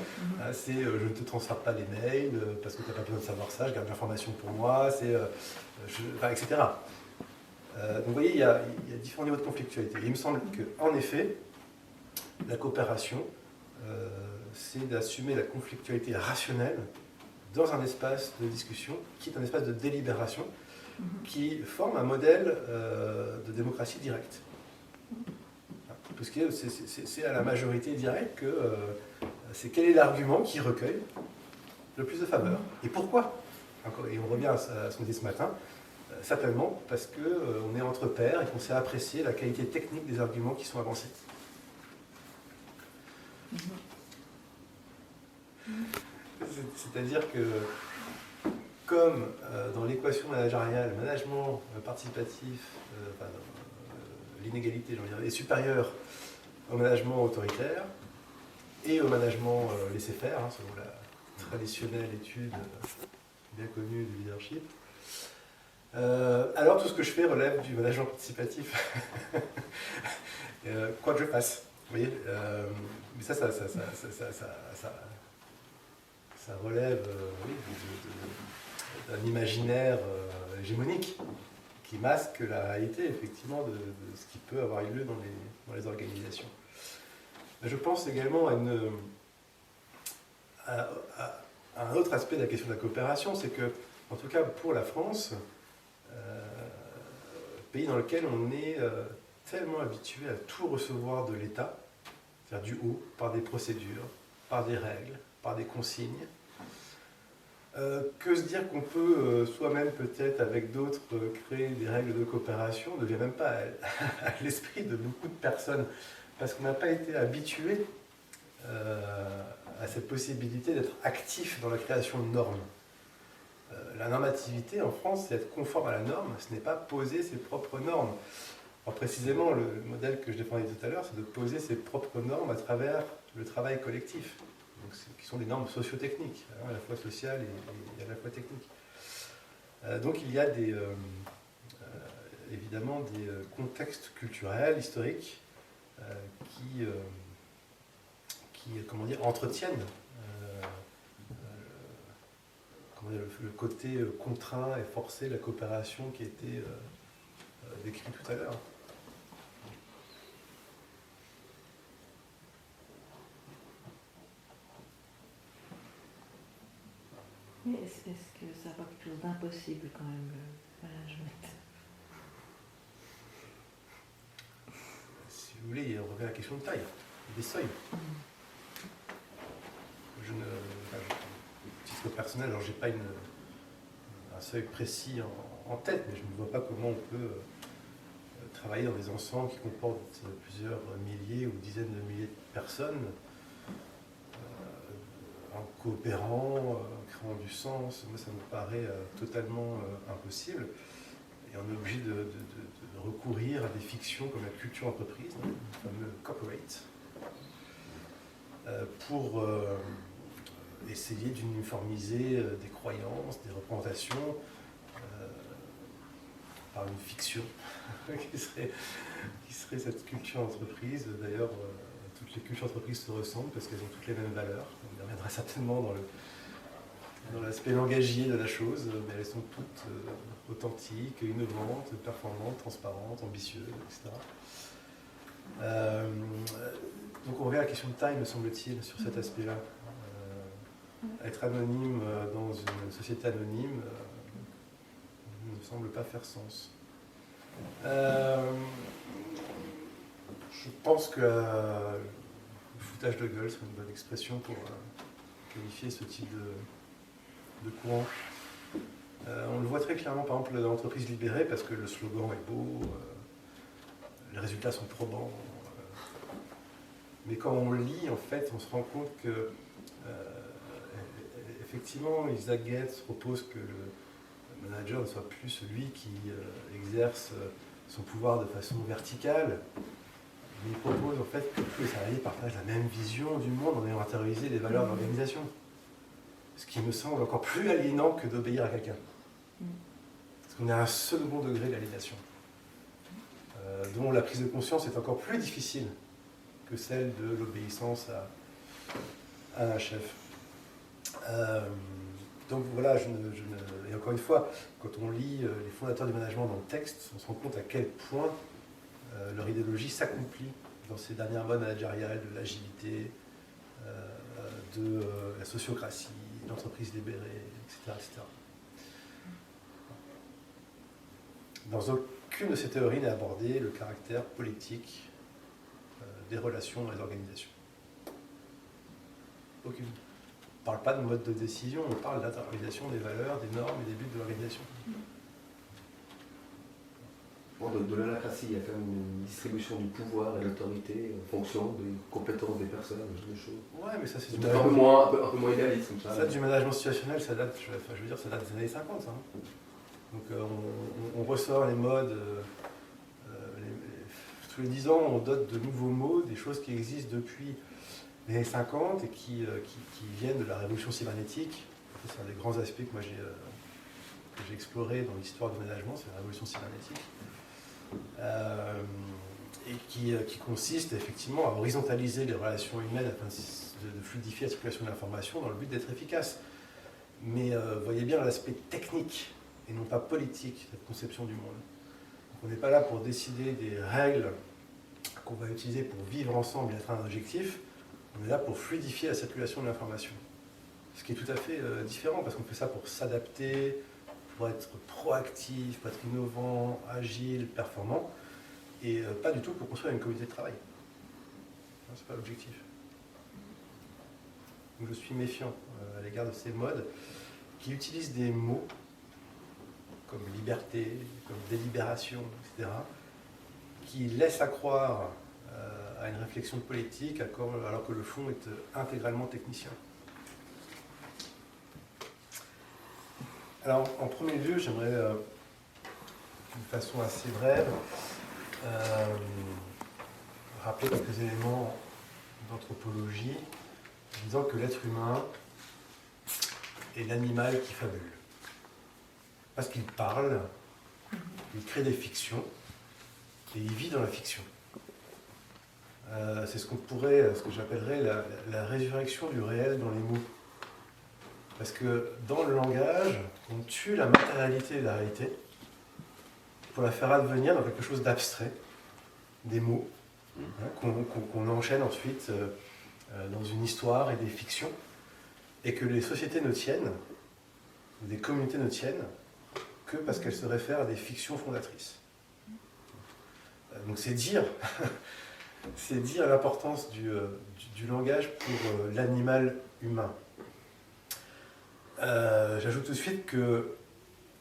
C'est je ne te transfère pas les mails parce que tu n'as pas besoin de savoir ça, je garde l'information pour moi, etc. Donc vous voyez, il y a différents niveaux de conflictualité. Et il me semble qu'en effet, la coopération, c'est d'assumer la conflictualité rationnelle dans un espace de discussion qui est un espace de délibération qui forme un modèle de démocratie directe. Parce que c'est à la majorité directe que c'est quel est l'argument qui recueille le plus de faveur. Et pourquoi? Et on revient à ce qu'on dit ce matin, certainement parce qu'on est entre pairs et qu'on sait apprécier la qualité technique des arguments qui sont avancés. C'est-à-dire que, comme dans l'équation managériale, le management participatif, l'inégalité est supérieure au management autoritaire et au management laisser-faire, selon la traditionnelle étude bien connue du leadership, alors tout ce que je fais relève du management participatif, quoi que je fasse. Vous voyez, mais ça relève d'un imaginaire hégémonique qui masque la réalité, effectivement, de ce qui peut avoir lieu dans les organisations. Mais je pense également à un autre aspect de la question de la coopération, c'est que, en tout cas pour la France, pays dans lequel on est tellement habitué à tout recevoir de l'État, c'est-à-dire du haut, par des procédures, par des règles, par des consignes, que se dire qu'on peut soi-même peut-être avec d'autres créer des règles de coopération ne vient même pas à l'esprit de beaucoup de personnes, parce qu'on n'a pas été habitué à cette possibilité d'être actif dans la création de normes. La normativité en France, c'est être conforme à la norme, ce n'est pas poser ses propres normes. Alors précisément, le modèle que je défendais tout à l'heure, c'est de poser ses propres normes à travers le travail collectif. qui sont des normes socio-techniques, à la fois sociales et à la fois techniques. Donc il y a évidemment des contextes culturels, historiques, qui comment dire, entretiennent le côté contraint et forcé de la coopération qui a été décrit tout à l'heure. Mais est-ce que ça n'a pas quelque chose d'impossible quand même, le management? Si vous voulez, on revient à la question de taille, des seuils. À titre personnel, alors j'ai pas un seuil précis en tête, mais je ne vois pas comment on peut travailler dans des ensembles qui comportent plusieurs milliers ou dizaines de milliers de personnes, en coopérant, en créant du sens. Moi, ça me paraît totalement impossible. Et on est obligé de recourir à des fictions comme la culture entreprise, le fameux corporate, pour essayer d'uniformiser des croyances, des représentations par une fiction qui serait cette culture entreprise. D'ailleurs, toutes les cultures entreprises se ressemblent parce qu'elles ont toutes les mêmes valeurs. On y reviendra certainement dans l'aspect langagier de la chose, mais elles sont toutes authentiques, innovantes, performantes, transparentes, ambitieuses, etc. Donc on revient à la question de taille, me semble-t-il, sur cet aspect-là. Être anonyme dans une société anonyme ne me semble pas faire sens. Je pense que le foutage de gueule serait une bonne expression pour qualifier ce type de courant. On le voit très clairement par exemple dans l'entreprise libérée parce que le slogan est beau, les résultats sont probants. Mais quand on lit, en fait, on se rend compte que effectivement, Isaac Getz propose que le manager ne soit plus celui qui exerce son pouvoir de façon verticale, mais il propose en fait que tous les salariés partagent la même vision du monde en ayant intériorisé les valeurs de l'organisation. Ce qui me semble encore plus aliénant que d'obéir à quelqu'un. Parce qu'on est à un second degré d'aliénation, dont la prise de conscience est encore plus difficile que celle de l'obéissance à un chef. Donc voilà, et encore une fois, quand on lit les fondateurs du management dans le texte, on se rend compte à quel point leur idéologie s'accomplit dans ces dernières modes managériales de l'agilité, de la sociocratie, de l'entreprise libérée, etc., etc. Dans aucune de ces théories n'est abordé le caractère politique des relations dans les organisations. Aucune. On ne parle pas de mode de décision, on parle d'internalisation des valeurs, des normes et des buts de l'organisation. Bon, de l'anacratie, il y a quand même une distribution du pouvoir et de l'autorité en fonction des compétences des personnes, des choses. Ouais, mais ça c'est un peu moins idéaliste comme ça. Ça, du management situationnel, ça date, ça date des années 50. Ça, hein. Donc on ressort les modes, tous les 10 ans on dote de nouveaux mots, des choses qui existent depuis les années 50 et qui viennent de la révolution cybernétique. C'est un des grands aspects que moi j'ai exploré dans l'histoire du management, c'est la révolution cybernétique. Et qui consiste effectivement à horizontaliser les relations humaines afin de fluidifier la circulation de l'information dans le but d'être efficace. Mais voyez bien l'aspect technique et non pas politique de cette conception du monde. Donc on n'est pas là pour décider des règles qu'on va utiliser pour vivre ensemble et atteindre un objectif. On est là pour fluidifier la circulation de l'information. Ce qui est tout à fait différent parce qu'on fait ça pour s'adapter, pour être proactif, pour être innovant, agile, performant, et pas du tout pour construire une communauté de travail. Ce n'est pas l'objectif. Donc je suis méfiant à l'égard de ces modes qui utilisent des mots comme liberté, comme délibération, etc., qui laissent à croire à une réflexion politique alors que le fond est intégralement technicien. Alors, en premier lieu, j'aimerais, d'une façon assez brève, rappeler quelques éléments d'anthropologie en disant que l'être humain est l'animal qui fabule. Parce qu'il parle, il crée des fictions, et il vit dans la fiction. C'est ce que j'appellerais la résurrection du réel dans les mots. Parce que dans le langage, on tue la matérialité de la réalité pour la faire advenir dans quelque chose d'abstrait, des mots, qu'on enchaîne ensuite dans une histoire et des fictions, et que les sociétés ne tiennent, des communautés ne tiennent, que parce qu'elles se réfèrent à des fictions fondatrices. Donc c'est dire, c'est dire l'importance du langage pour l'animal humain. J'ajoute tout de suite que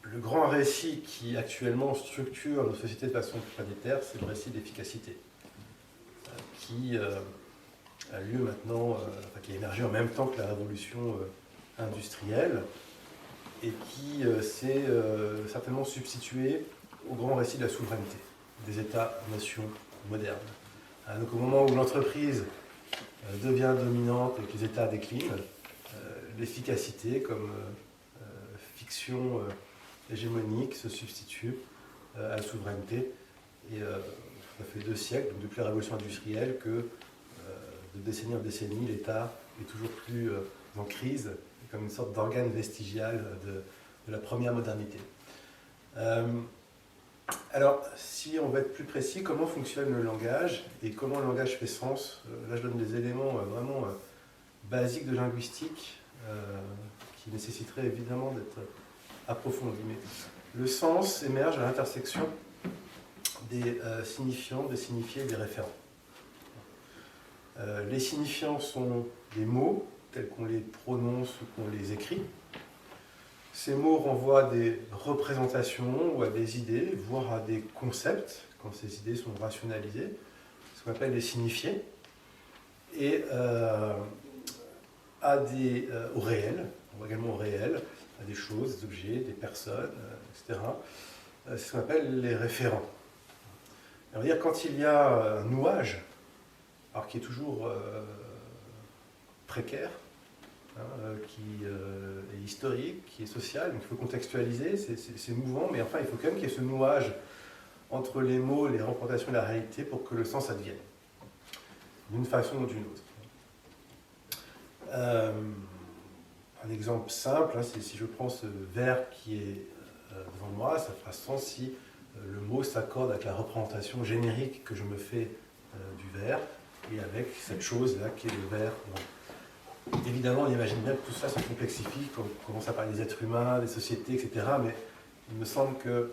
le grand récit qui actuellement structure nos sociétés de façon planétaire, c'est le récit d'efficacité, qui a lieu maintenant, qui a émergé en même temps que la révolution industrielle, et qui s'est certainement substitué au grand récit de la souveraineté des États-nations modernes. Donc au moment où l'entreprise devient dominante et que les États déclinent, l'efficacité comme fiction hégémonique se substitue à la souveraineté. Et ça fait 2 siècles, donc depuis la révolution industrielle, que de décennie en décennie, l'État est toujours plus en crise, comme une sorte d'organe vestigial de la première modernité. Alors, si on veut être plus précis, comment fonctionne le langage et comment le langage fait sens? Là, je donne des éléments vraiment basiques de linguistique qui nécessiteraient évidemment d'être approfondis. Mais le sens émerge à l'intersection des signifiants, des signifiés et des référents. Les signifiants sont des mots tels qu'on les prononce ou qu'on les écrit. Ces mots renvoient à des représentations ou à des idées, voire à des concepts, quand ces idées sont rationalisées, ce qu'on appelle les signifiés, et au réel, on voit également au réel, à des choses, des objets, des personnes, etc. C'est ce qu'on appelle les référents. On va dire quand il y a un nouage, alors qui est toujours précaire, qui est historique, qui est social, donc il faut contextualiser, c'est mouvant, mais enfin il faut quand même qu'il y ait ce nouage entre les mots, les représentations et la réalité pour que le sens advienne, d'une façon ou d'une autre. Un exemple simple, c'est si je prends ce verre qui est devant moi, ça fera sens si le mot s'accorde avec la représentation générique que je me fais du verre et avec cette chose-là qui est le verre. Évidemment, on imagine bien que tout ça se complexifie, qu'on commence à parler des êtres humains, des sociétés, etc. Mais il me semble que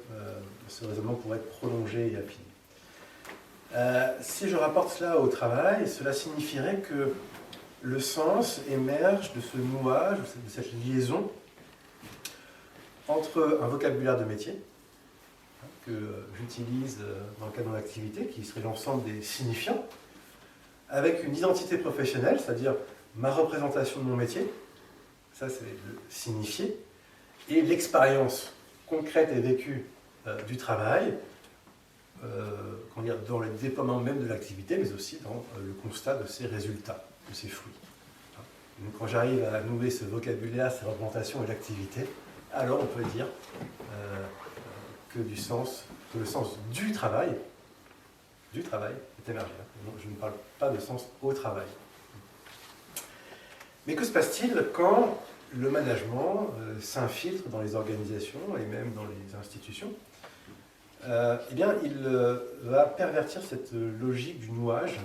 ce raisonnement pourrait être prolongé et affiné. Si je rapporte cela au travail, cela signifierait que le sens émerge de ce nouage, de cette liaison entre un vocabulaire de métier, que j'utilise dans le cadre de mon activité, qui serait l'ensemble des signifiants, avec une identité professionnelle, c'est-à-dire ma représentation de mon métier, ça c'est le signifié, et l'expérience concrète et vécue du travail, dans le déploiement même de l'activité, mais aussi dans le constat de ses résultats, de ses fruits. Donc, quand j'arrive à nouer ce vocabulaire, ces représentations et l'activité, alors on peut dire que le sens du travail est émergé. Donc, je ne parle pas de sens au travail. Mais que se passe-t-il quand le management s'infiltre dans les organisations et même dans les institutions? Eh bien, il va pervertir cette logique du nouage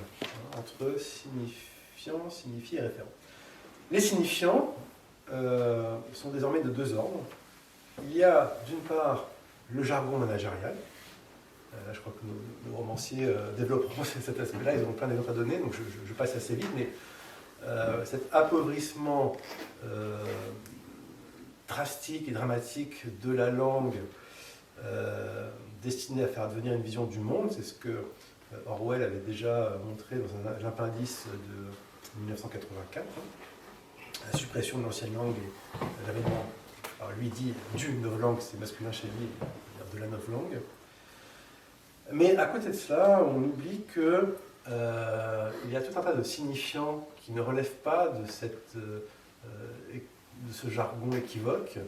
entre signifiant, signifié et référent. Les signifiants sont désormais de 2 ordres. Il y a d'une part le jargon managérial. Là, je crois que nos romanciers développeront cet aspect-là, ils ont plein d'exemples à donner, donc je passe assez vite, mais cet appauvrissement drastique et dramatique de la langue destiné à faire advenir une vision du monde, c'est ce que Orwell avait déjà montré dans un appendice de 1984, la suppression de l'ancienne langue et l'avènement, alors lui dit d'une nouvelle langue, c'est masculin chez lui, de la nouvelle langue. Mais à côté de cela, on oublie que il y a tout un tas de signifiants qui ne relèvent pas de ce jargon équivoque,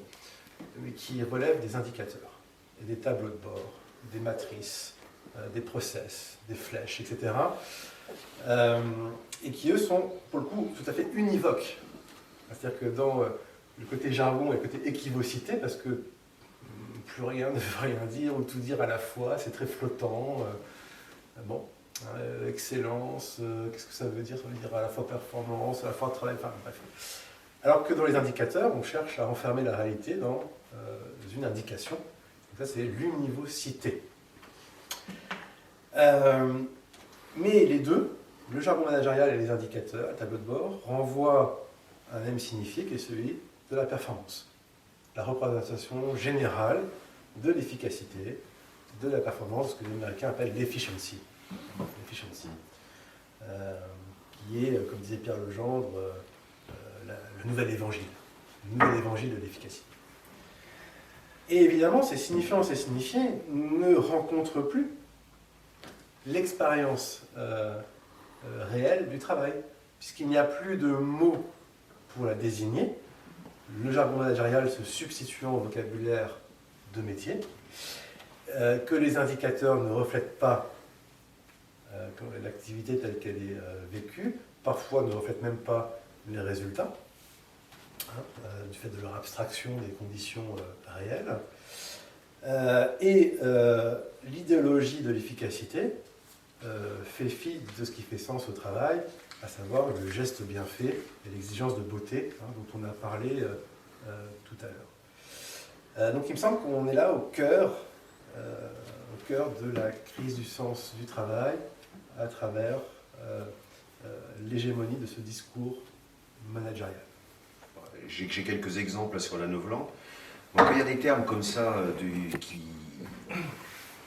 mais qui relèvent des indicateurs, et des tableaux de bord, des matrices, des process, des flèches, etc. Et qui, eux, sont, pour le coup, tout à fait univoques. C'est-à-dire que dans le côté jargon et le côté équivocité, parce que plus rien ne veut rien dire, ou tout dire à la fois, c'est très flottant. Excellence, qu'est-ce que ça veut dire? Ça veut dire à la fois performance, à la fois travail, enfin bref. Alors que dans les indicateurs, on cherche à enfermer la réalité dans une indication. Donc ça, c'est l'univocité. Mais les deux, le jargon managérial et les indicateurs, le tableau de bord, renvoient à un même signifié qui est celui de la performance. La représentation générale de l'efficacité, de la performance, ce que les Américains appellent l'efficiency. Qui est, comme disait Pierre Legendre, le nouvel évangile de l'efficacité. Et évidemment, ces signifiants, ces signifiés ne rencontrent plus l'expérience réelle du travail, puisqu'il n'y a plus de mots pour la désigner, le jargon managérial se substituant au vocabulaire de métier, que les indicateurs ne reflètent pas l'activité telle qu'elle est vécue, parfois ne reflètent même pas les résultats, du fait de leur abstraction des conditions réelles. L'idéologie de l'efficacité fait fi de ce qui fait sens au travail, à savoir le geste bien fait et l'exigence de beauté dont on a parlé tout à l'heure. Donc il me semble qu'on est là au cœur de la crise du sens du travail à travers l'hégémonie de ce discours managérial. J'ai quelques exemples sur la Novlan. Quand il y a des termes comme ça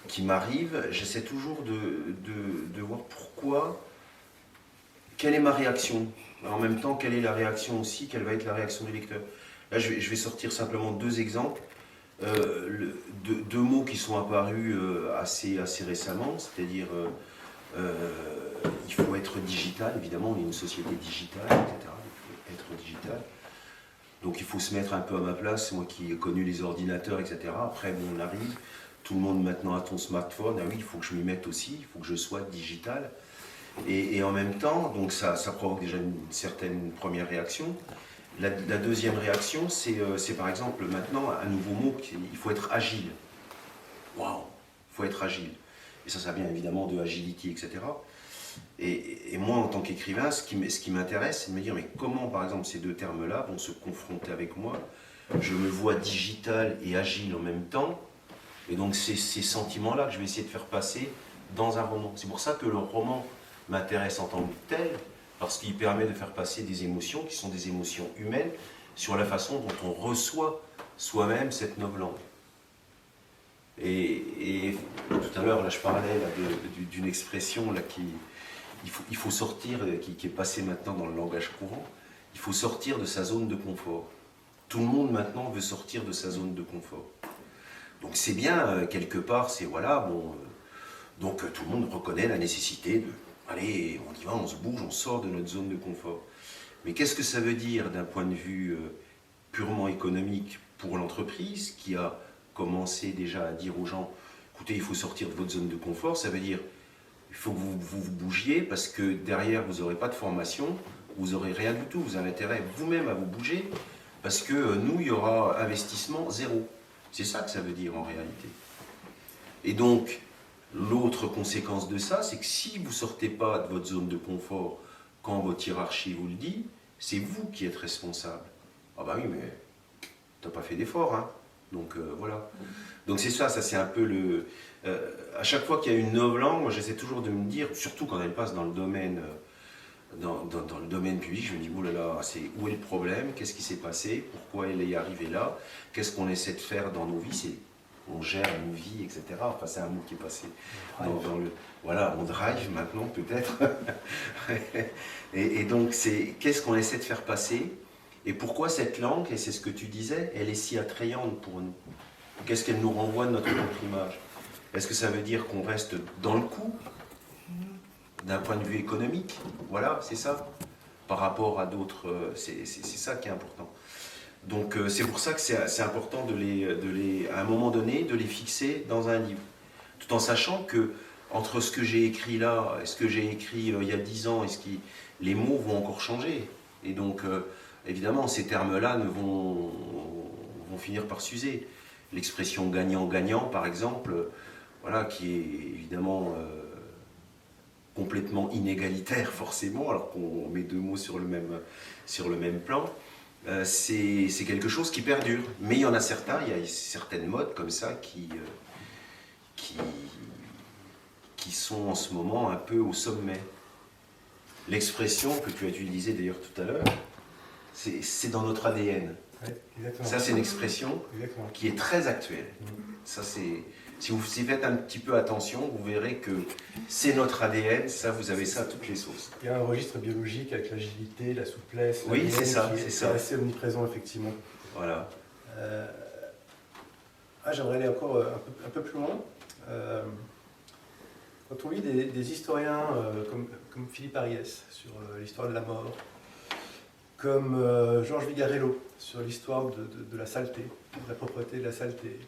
qui m'arrivent, j'essaie toujours de voir pourquoi, quelle est ma réaction. En même temps, quelle est la réaction aussi, quelle va être la réaction du lecteur. Là, je vais sortir simplement deux exemples. Deux mots qui sont apparus assez récemment, c'est-à-dire il faut être digital, évidemment, on est une société digitale, etc. Il faut être digital. Donc il faut se mettre un peu à ma place, moi qui ai connu les ordinateurs, etc. Après, on arrive, tout le monde maintenant a ton smartphone, ah oui, il faut que je m'y mette aussi, il faut que je sois digital. Et en même temps, donc ça provoque déjà une certaine première réaction. La deuxième réaction, c'est par exemple maintenant un nouveau mot, il faut être agile. Waouh, il faut être agile. Et ça vient évidemment de agility, etc. Et moi, en tant qu'écrivain, ce qui m'intéresse, c'est de me dire, mais comment, par exemple, ces deux termes-là vont se confronter avec moi? Je me vois digital et agile en même temps. Et donc, c'est ces sentiments-là que je vais essayer de faire passer dans un roman. C'est pour ça que le roman m'intéresse en tant que tel, parce qu'il permet de faire passer des émotions qui sont des émotions humaines sur la façon dont on reçoit soi-même cette novlangue. Et tout à l'heure, là, je parlais d'une expression là, il faut sortir, qui est passée maintenant dans le langage courant, il faut sortir de sa zone de confort. Tout le monde maintenant veut sortir de sa zone de confort. Donc c'est bien, quelque part, c'est voilà, bon, donc tout le monde reconnaît la nécessité de, allez, on y va, on se bouge, on sort de notre zone de confort. Mais qu'est-ce que ça veut dire d'un point de vue purement économique pour l'entreprise qui a commencé déjà à dire aux gens, écoutez, il faut sortir de votre zone de confort, ça veut dire il faut que vous bougiez parce que derrière vous n'aurez pas de formation, vous n'aurez rien du tout, vous avez intérêt vous-même à vous bouger parce que nous, il y aura investissement zéro. C'est ça que ça veut dire en réalité. Et donc, l'autre conséquence de ça, c'est que si vous ne sortez pas de votre zone de confort quand votre hiérarchie vous le dit, c'est vous qui êtes responsable. Ah bah oui, mais tu n'as pas fait d'effort, hein. Donc voilà. Donc c'est ça c'est un peu le... à chaque fois qu'il y a une novlangue, moi j'essaie toujours de me dire, surtout quand elle passe dans le domaine, dans le domaine public, je me dis, oh là là, où est le problème? Qu'est-ce qui s'est passé? Pourquoi elle est arrivée là? Qu'est-ce qu'on essaie de faire dans nos vies? On gère nos vies, etc. Enfin, c'est un mot qui est passé dans le... Voilà, on drive maintenant, peut-être. et donc, qu'est-ce qu'on essaie de faire passer? Et pourquoi cette langue, et c'est ce que tu disais, elle est si attrayante pour nous? Qu'est-ce qu'elle nous renvoie de notre propre image? Est-ce que ça veut dire qu'on reste dans le coup? d'un point de vue économique. Voilà, c'est ça. Par rapport à d'autres, c'est ça qui est important. Donc c'est pour ça que c'est important à un moment donné, de les fixer dans un livre. Tout en sachant que entre ce que j'ai écrit là et ce que j'ai écrit il y a 10 ans, les mots vont encore changer. Et donc, évidemment, ces termes-là vont finir par s'user. L'expression gagnant-gagnant, par exemple, voilà, qui est évidemment complètement inégalitaire, forcément, alors qu'on met deux mots sur le même plan. C'est quelque chose qui perdure. Mais il y en a certains, il y a certaines modes comme ça qui sont en ce moment un peu au sommet. L'expression que tu as utilisée d'ailleurs tout à l'heure, c'est dans notre ADN. Ouais, exactement. Ça, c'est une expression Exactement. qui est très actuelle. Ça, si vous y faites un petit peu attention, vous verrez que c'est notre ADN. Ça, vous avez ça à toutes les sauces. Il y a un registre biologique avec l'agilité, la souplesse, Oui, l'ADN c'est ça, qui c'est est ça. assez omniprésent, effectivement. Voilà. J'aimerais aller encore un peu plus loin. Quand on lit des historiens comme Philippe Ariès sur l'histoire de la mort, comme Georges Vigarello sur l'histoire de la saleté, de la propreté de la saleté,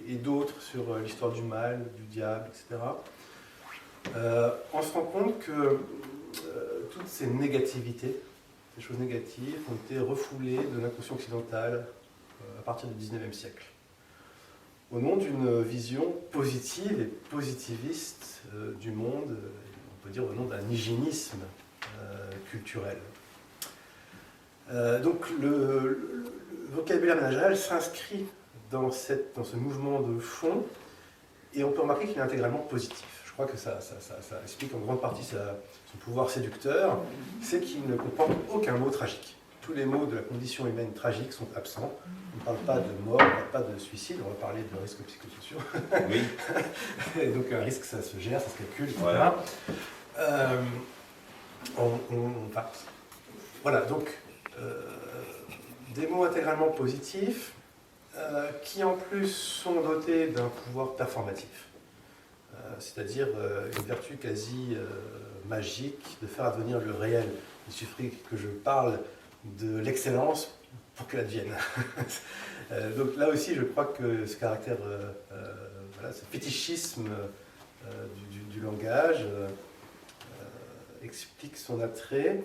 et d'autres sur l'histoire du mal, du diable, etc., on se rend compte que toutes ces négativités, ces choses négatives, ont été refoulées de l'inconscient occidental à partir du XIXe siècle, au nom d'une vision positive et positiviste du monde, on peut dire au nom d'un hygiénisme culturel. Donc le vocabulaire managérial s'inscrit dans ce mouvement de fond, et on peut remarquer qu'il est intégralement positif. Je crois que ça explique en grande partie son pouvoir séducteur, c'est qu'il ne comporte aucun mot tragique. Tous les mots de la condition humaine tragique sont absents. On ne parle pas de mort, on ne parle pas de suicide, on va parler de risques psychosociaux. Oui. Et donc un risque, ça se gère, ça se calcule, etc. Voilà. Voilà, donc des mots intégralement positifs qui en plus sont dotés d'un pouvoir performatif, c'est-à-dire une vertu quasi magique de faire advenir le réel. Il suffit que je parle de l'excellence pour qu'elle advienne. Donc là aussi, je crois que ce caractère, ce fétichisme du langage explique son attrait.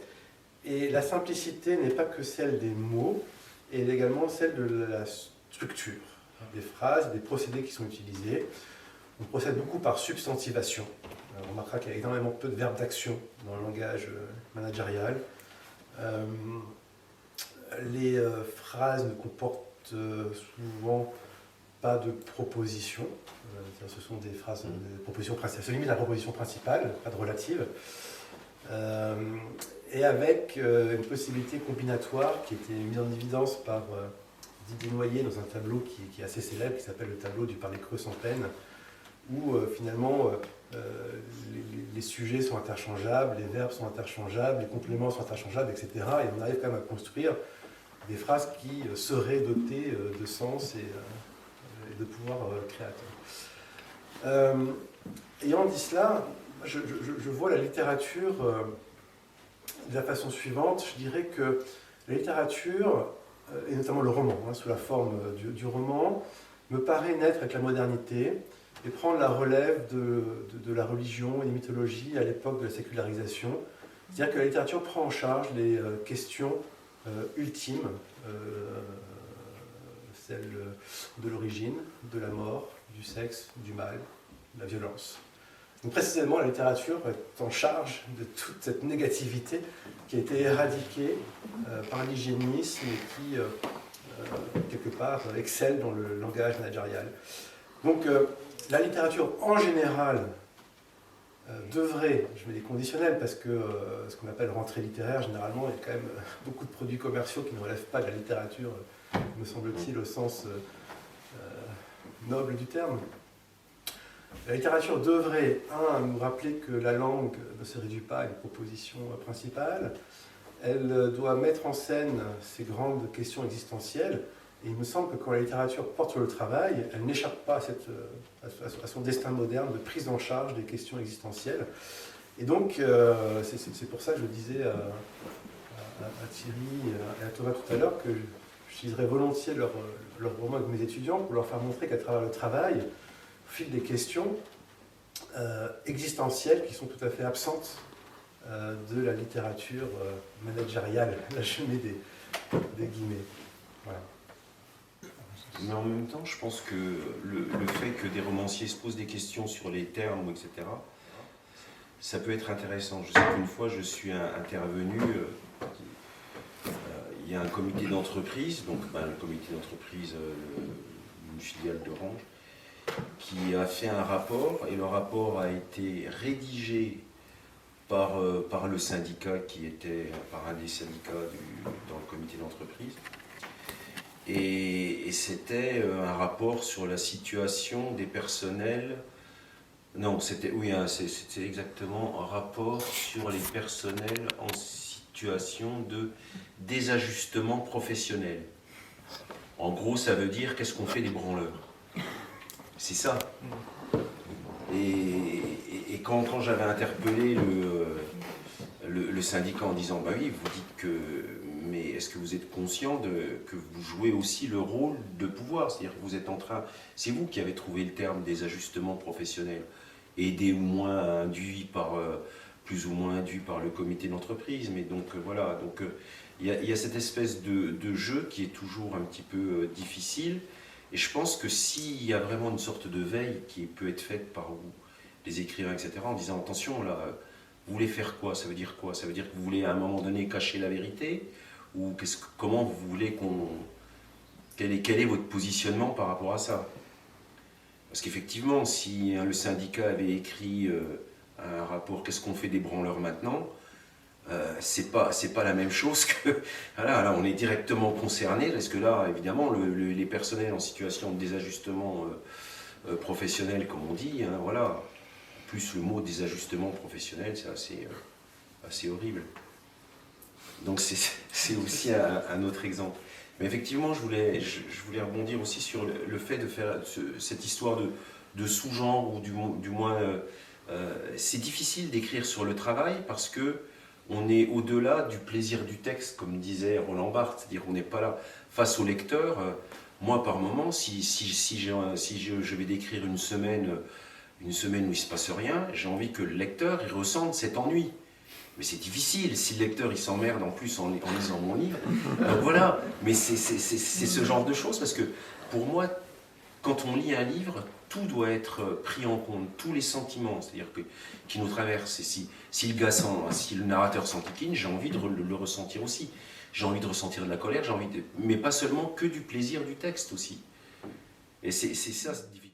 Et la simplicité n'est pas que celle des mots, elle est également celle de la structure des phrases, des procédés qui sont utilisés. On procède beaucoup par substantivation. On remarquera qu'il y a énormément peu de verbes d'action dans le langage managérial. Les phrases ne comportent souvent pas de propositions. Ce sont des phrases, des propositions principales. Ça se limite à la proposition principale, pas de relative. Et avec une possibilité combinatoire qui a été mise en évidence par Didier Noyer dans un tableau qui est assez célèbre, qui s'appelle le tableau du parler creux sans peine, où finalement les sujets sont interchangeables, les verbes sont interchangeables, les compléments sont interchangeables, etc. Et on arrive quand même à construire des phrases qui seraient dotées de sens et de pouvoir créateur. Ayant dit cela, je vois la littérature de la façon suivante. Je dirais que la littérature, et notamment le roman, sous la forme du roman, me paraît naître avec la modernité et prendre la relève de la religion et des mythologies à l'époque de la sécularisation. C'est-à-dire que la littérature prend en charge les questions ultimes, celles de l'origine, de la mort, du sexe, du mal, de la violence. Donc précisément, la littérature est en charge de toute cette négativité qui a été éradiquée par l'hygiénisme et qui, quelque part, excelle dans le langage managérial. Donc, la littérature, en général, devrait, je mets des conditionnels, parce que ce qu'on appelle rentrée littéraire, généralement, il y a quand même beaucoup de produits commerciaux qui ne relèvent pas de la littérature, me semble-t-il, au sens noble du terme. La littérature devrait, nous rappeler que la langue ne se réduit pas à une proposition principale. Elle doit mettre en scène ces grandes questions existentielles. Et il me semble que quand la littérature porte sur le travail, elle n'échappe pas à son destin moderne de prise en charge des questions existentielles. Et donc, c'est pour ça que je disais à Thierry et à Thomas tout à l'heure que j'utiliserais volontiers leur roman avec mes étudiants pour leur faire montrer qu'à travers le travail, au fil des questions existentielles qui sont tout à fait absentes de la littérature managériale, là je mets des guillemets. Voilà. Mais en même temps, je pense que le fait que des romanciers se posent des questions sur les termes, etc., ça peut être intéressant. Je sais qu'une fois, je suis intervenu, il y a un comité d'entreprise, donc le comité d'entreprise, une filiale d'Orange, qui a fait un rapport, et le rapport a été rédigé par le syndicat qui était, par un des syndicats dans le comité d'entreprise. Et c'était un rapport sur la situation des personnels. Non, c'était exactement un rapport sur les personnels en situation de désajustement professionnel. En gros, ça veut dire qu'est-ce qu'on fait des branleurs. C'est ça. Et quand j'avais interpellé le syndicat en disant bah oui, vous dites que. Mais est-ce que vous êtes conscient que vous jouez aussi le rôle de pouvoir? C'est-à-dire que vous êtes en train... C'est vous qui avez trouvé le terme des ajustements professionnels, aidés ou moins induits plus ou moins induits par le comité d'entreprise. Mais donc voilà, donc il y a cette espèce de jeu qui est toujours un petit peu difficile. Et je pense que s'il y a vraiment une sorte de veille qui peut être faite par les écrivains, etc., en disant attention, là, vous voulez faire quoi? Ça veut dire quoi? Ça veut dire que vous voulez à un moment donné cacher la vérité? Ou comment vous voulez quel est votre positionnement par rapport à ça? Parce qu'effectivement, si le syndicat avait écrit un rapport, qu'est-ce qu'on fait des branleurs maintenant? C'est pas la même chose que... Voilà, là, on est directement concerné, parce que là, évidemment, les personnels en situation de désajustement professionnel, comme on dit, hein, voilà, plus le mot désajustement professionnel, c'est assez horrible. Donc c'est aussi un autre exemple. Mais effectivement, je voulais rebondir aussi sur le fait de faire cette histoire de sous-genre, ou du moins... c'est difficile d'écrire sur le travail parce que on est au-delà du plaisir du texte, comme disait Roland Barthes, c'est-à-dire qu'on n'est pas là face au lecteur. Moi, par moment, si je vais décrire une semaine où il ne se passe rien, j'ai envie que le lecteur il ressente cet ennui. Mais c'est difficile, si le lecteur il s'emmerde en plus en lisant mon livre. Donc voilà, mais c'est ce genre de choses, parce que pour moi, quand on lit un livre, tout doit être pris en compte, tous les sentiments, c'est-à-dire qui nous traversent. Et si le narrateur s'enquiquine, j'ai envie de le ressentir aussi. J'ai envie de ressentir de la colère, mais pas seulement que du plaisir du texte aussi. Et c'est ça, c'est difficile.